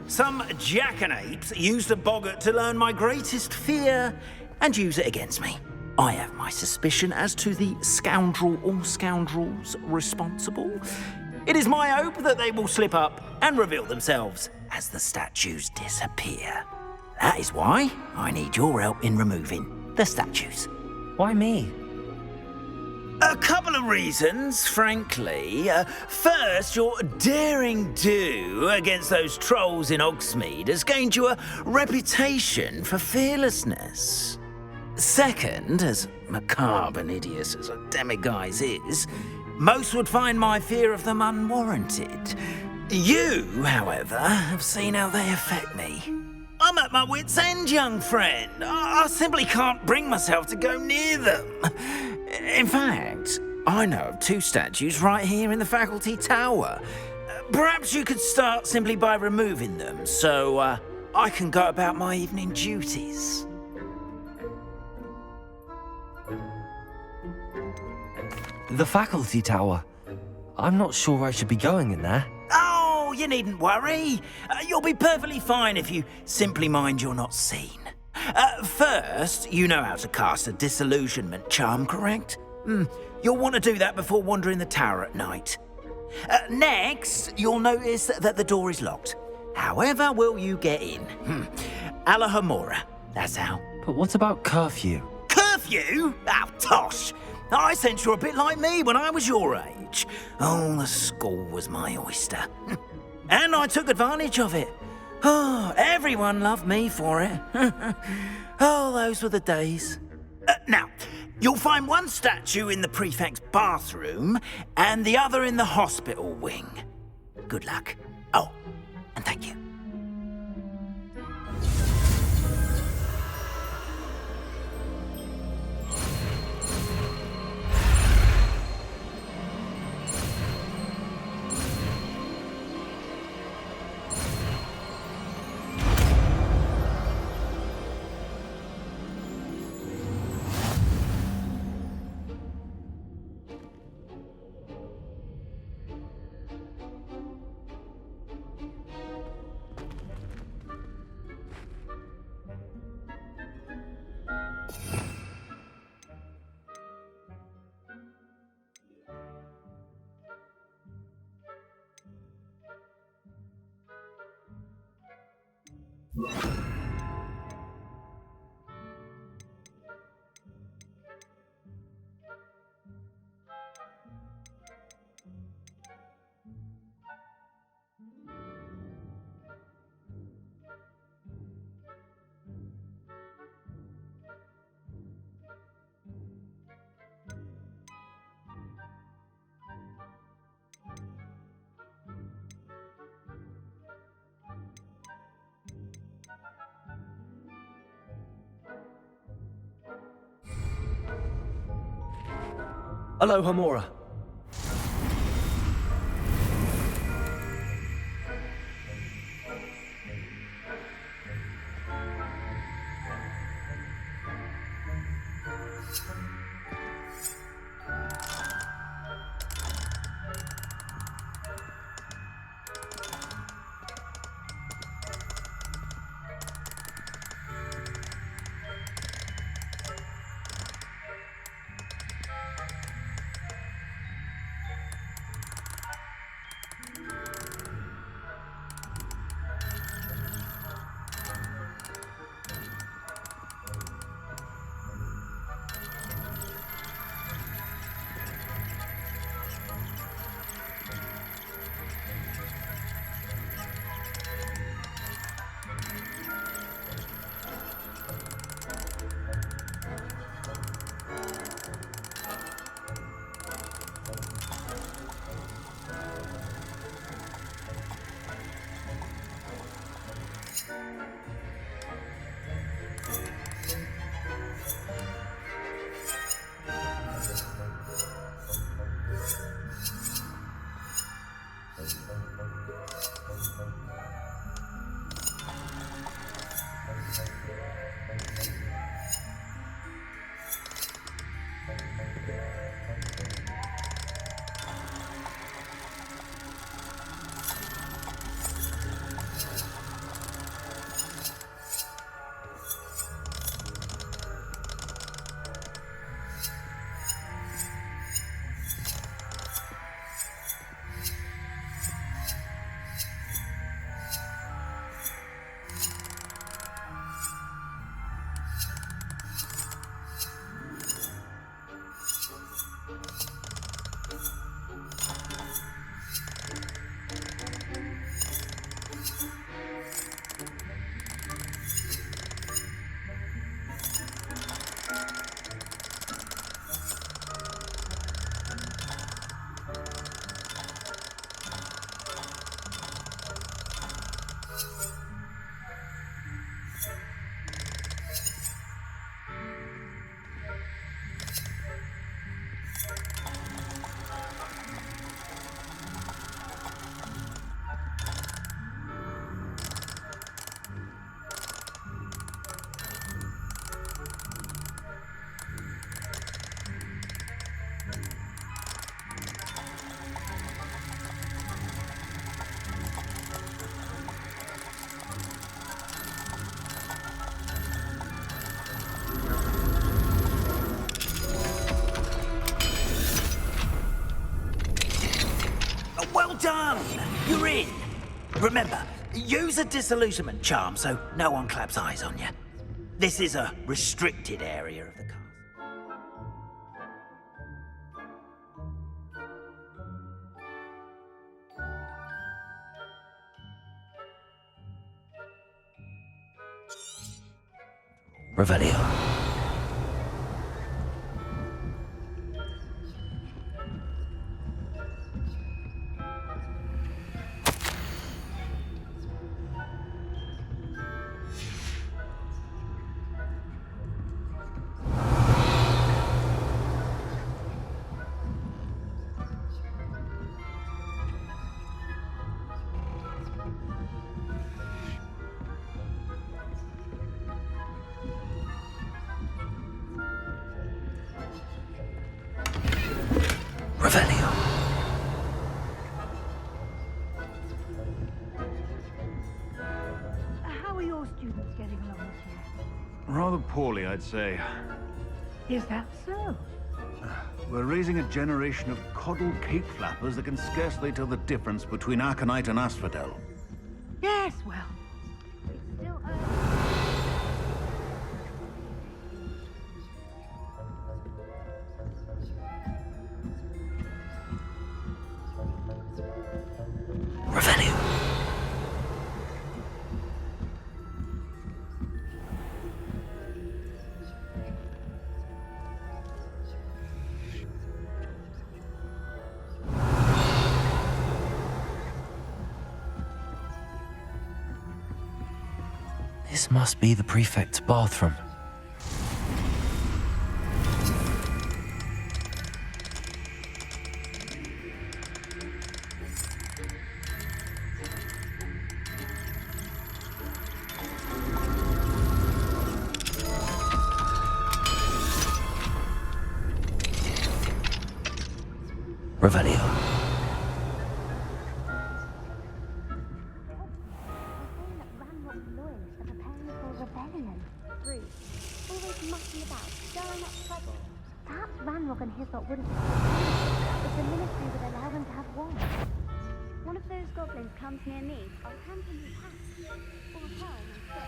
S9: Some jackanapes used a boggart to learn my greatest fear and use it against me. I have my suspicion as to the scoundrel or scoundrels responsible. It is my hope that they will slip up and reveal themselves as the statues disappear. That is why I need your help in removing the statues.
S1: Why me?
S9: A couple of reasons, frankly. First, your daring do against those trolls in Hogsmeade has gained you a reputation for fearlessness. Second, as macabre and hideous as a demiguise is, most would find my fear of them unwarranted. You, however, have seen how they affect me. I'm at my wit's end, young friend. I simply can't bring myself to go near them. In fact, I know of 2 statues right here in the faculty tower. Perhaps you could start simply by removing them, so I can go about my evening duties.
S1: The faculty tower. I'm not sure I should be going in there.
S9: Oh, you needn't worry. You'll be perfectly fine if you simply mind you're not seen. First, you know how to cast a disillusionment charm, correct? You'll want to do that before wandering the tower at night. Next, you'll notice that the door is locked. However will you get in? Alahomora, that's how.
S1: But what about curfew?
S9: Curfew? Oh, tosh. I sense you're a bit like me when I was your age. Oh, the school was my oyster. And I took advantage of it. Oh, everyone loved me for it. Oh, those were the days. Now, you'll find one statue in the prefect's bathroom and the other in the hospital wing. Good luck. Oh, and thank you.
S3: Aloha, Mora.
S9: Well done! You're in! Remember, use a disillusionment charm so no one claps eyes on you. This is a restricted area of the castle.
S1: Revelio. Revelio.
S17: How are your students getting along this year?
S18: Rather poorly, I'd say.
S17: Is that so?
S18: We're raising a generation of coddled cape flappers that can scarcely tell the difference between aconite and asphodel.
S17: Yes, well, it's still
S1: Revelio. This must be the prefect's bathroom. Revelio.
S11: Always mucking about, stirring up trouble. Perhaps Ranrock and his lot wouldn't if the ministry would allow them to have one. One of those goblins comes near me, I'll hand him his hat. Or her instead.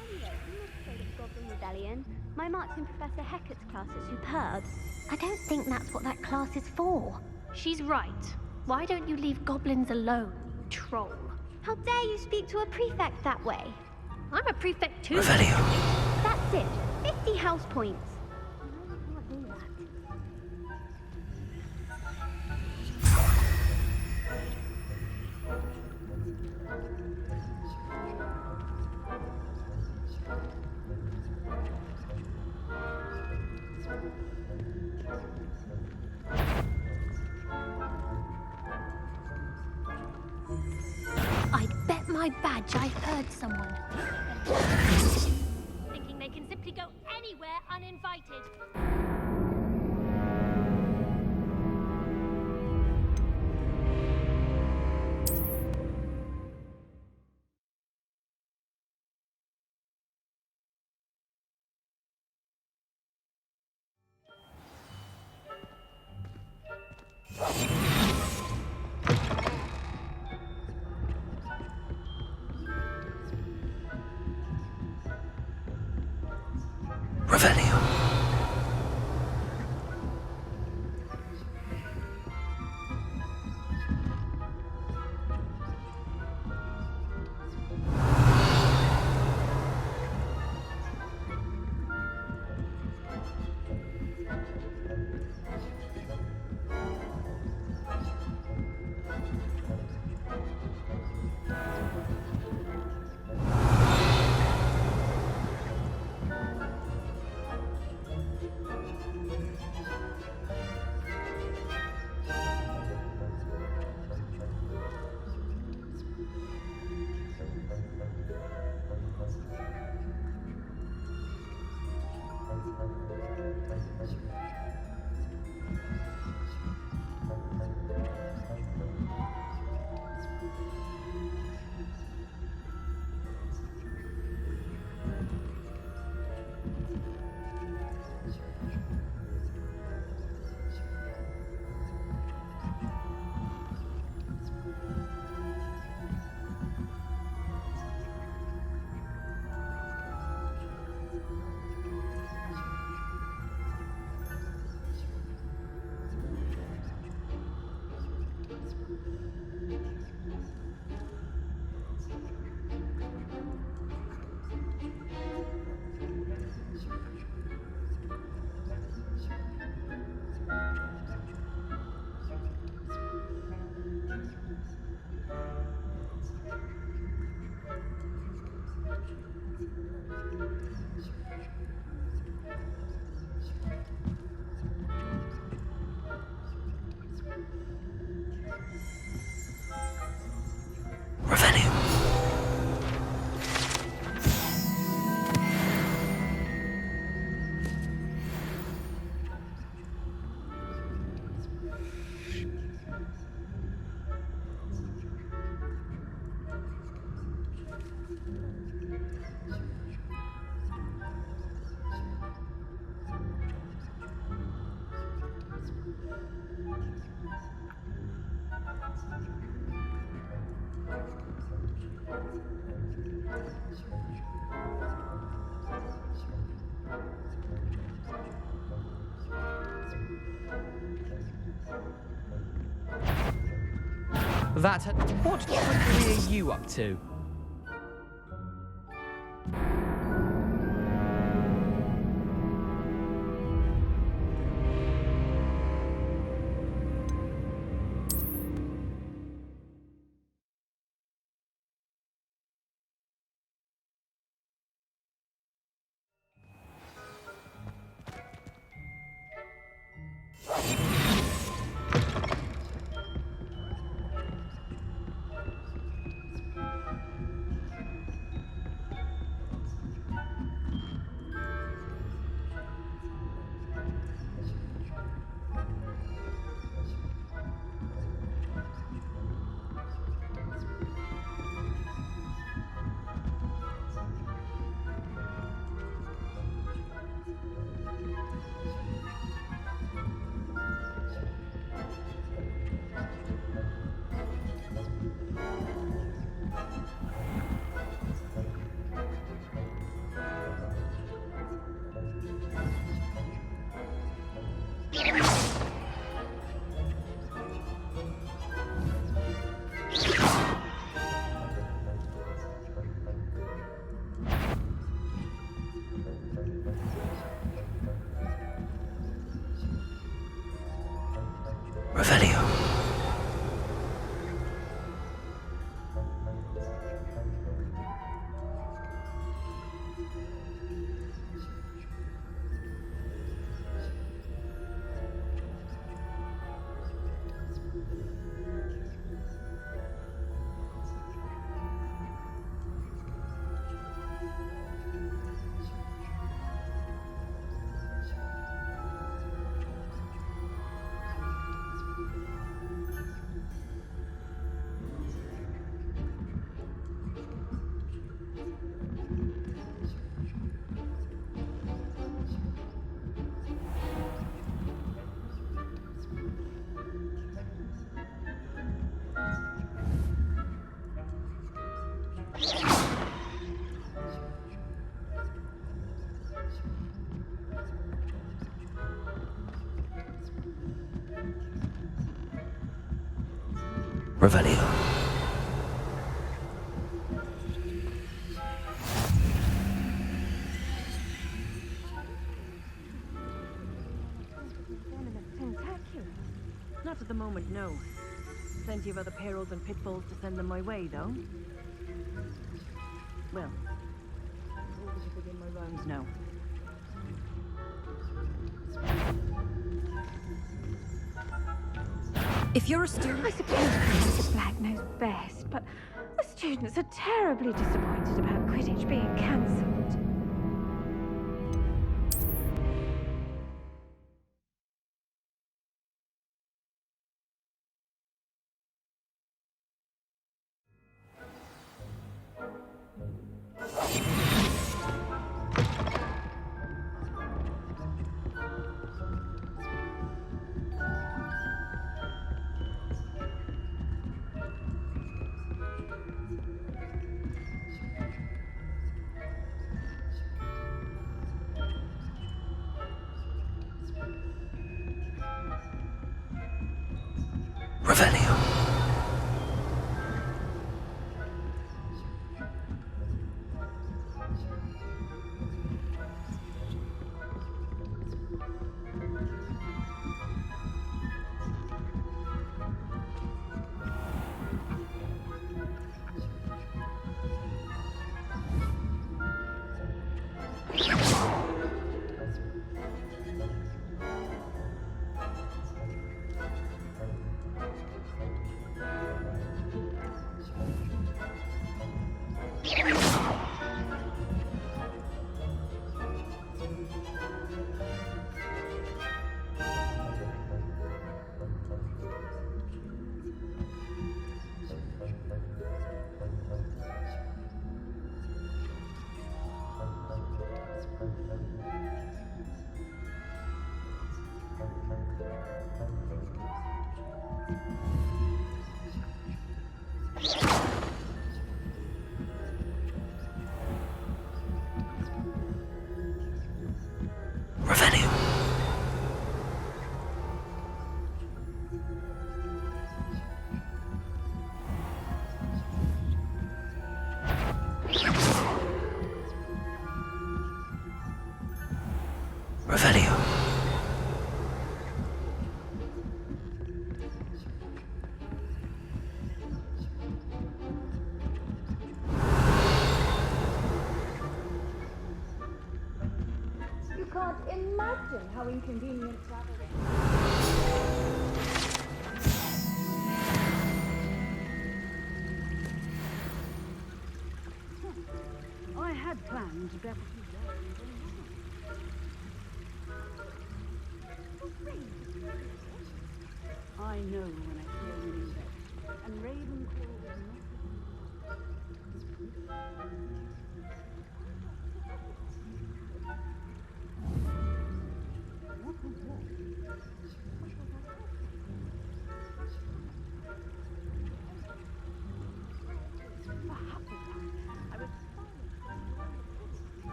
S11: Anyway, you must say the Goblin Rebellion. My marks in Professor Hecat's class are superb. I don't think that's what that class is for.
S19: She's right. Why don't you leave goblins alone, you troll?
S11: How dare you speak to a prefect that way?
S19: I'm a prefect too.
S1: Revelio.
S11: That's it. 50 house points. I can't do that.
S19: I'd bet my badge I heard someone. Thinking they can simply go anywhere uninvited.
S1: Revelio.
S3: What trickery are you up to?
S1: Revelio. Revelio.
S20: Not at the moment, no. Plenty of other perils and pitfalls to send them my way, though. Well, over to begin my rounds now.
S17: If you're a student... I suppose Professor Black knows best, but the students are terribly disappointed about Quidditch being cancelled.
S1: Revelio. Revelio.
S11: You can't imagine how inconvenient traveling.
S17: I had planned to grab a few days. I know when I hear winning bet, and Ravenclaw is not. What was that? For Hufflepuff, I was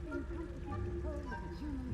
S17: in complicated form of a human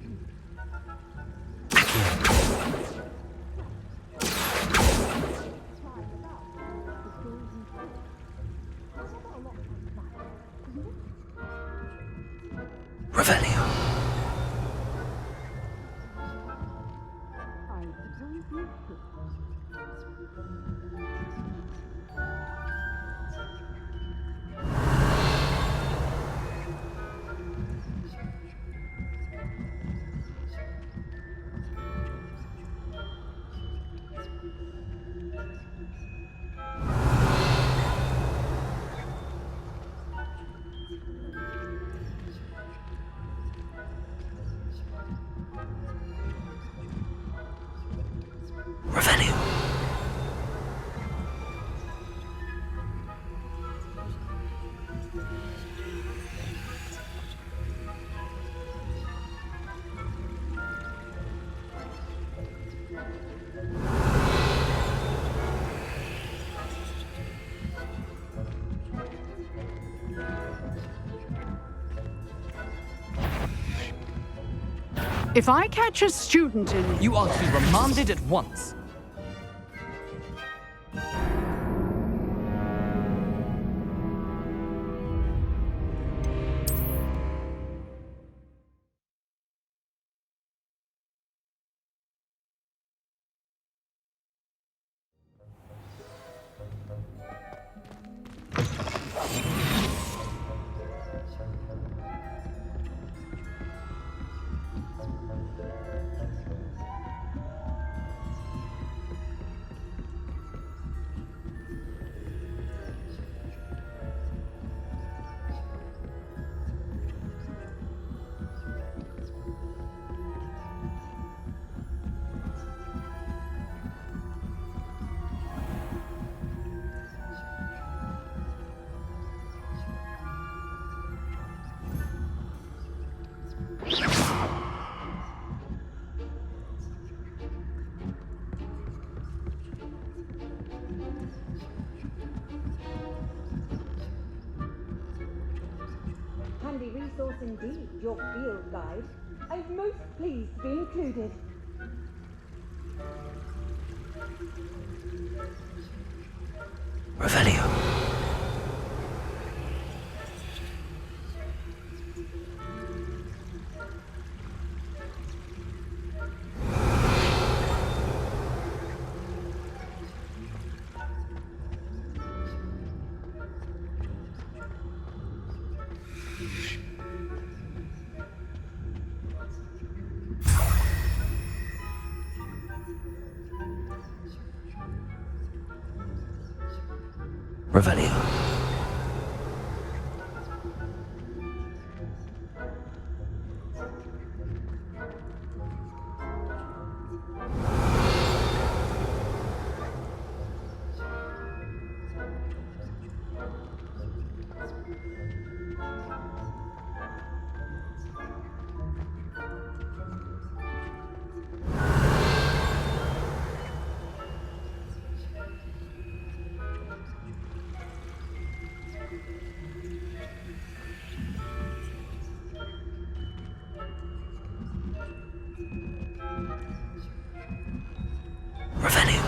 S3: If I catch a student in... You are to be remanded at once.
S21: Handy resource indeed, your field guide. I'm most pleased to be included.
S1: Revelio. Revelio. Revelio.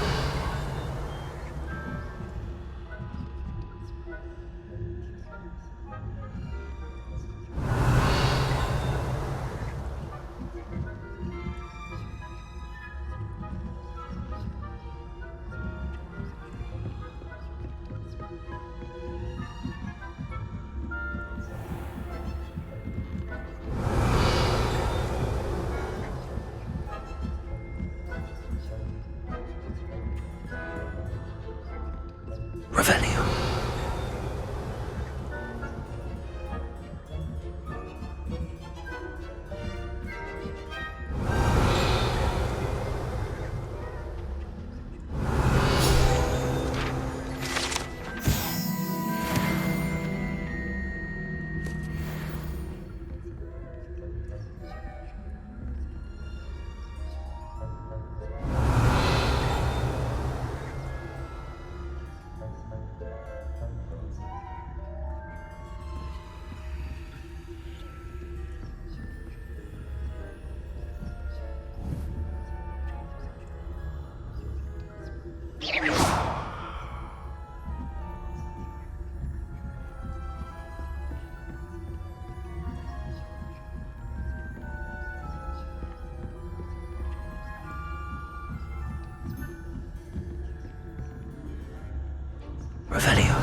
S1: Revelio.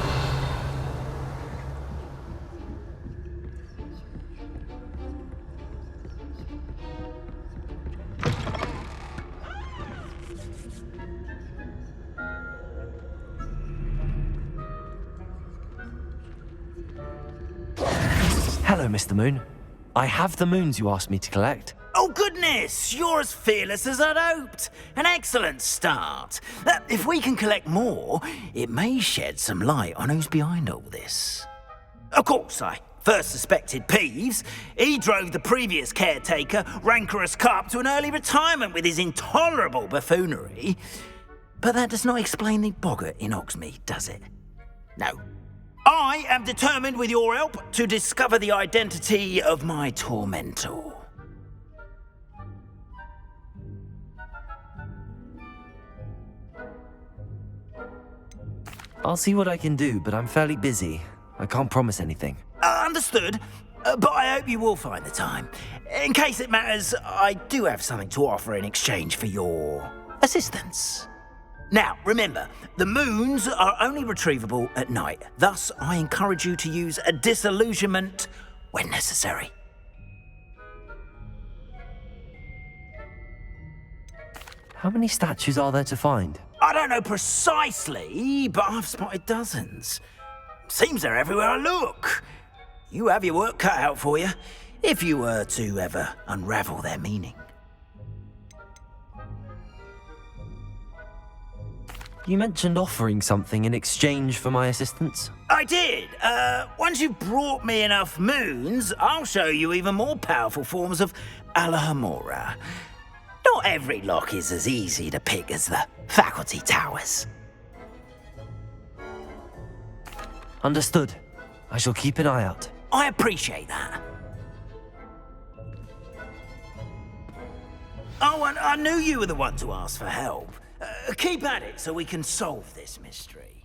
S1: Hello, Mr. Moon. I have the moons you asked me to collect.
S9: Oh, goodness! You're as fearless as I'd hoped. An excellent start. If we can collect more, it may shed some light on who's behind all this. Of course, I first suspected Peeves. He drove the previous caretaker, Rancorous Carp, to an early retirement with his intolerable buffoonery. But that does not explain the boggart in Hogsmeade, does it? No. I am determined, with your help, to discover the identity of my tormentor.
S1: I'll see what I can do, but I'm fairly busy. I can't promise anything.
S9: Understood. But I hope you will find the time. In case it matters, I do have something to offer in exchange for your assistance. Now, remember, the moons are only retrievable at night. Thus, I encourage you to use a disillusionment when necessary.
S1: How many statues are there to find?
S9: I don't know precisely, but I've spotted dozens. Seems they're everywhere I look. You have your work cut out for you, if you were to ever unravel their meaning.
S1: You mentioned offering something in exchange for my assistance?
S9: I did. Once you've brought me enough moons, I'll show you even more powerful forms of Alahamora. Not every lock is as easy to pick as the faculty towers.
S1: Understood. I shall keep an eye out.
S9: I appreciate that. Oh, and I knew you were the one to ask for help. Keep at it so we can solve this mystery.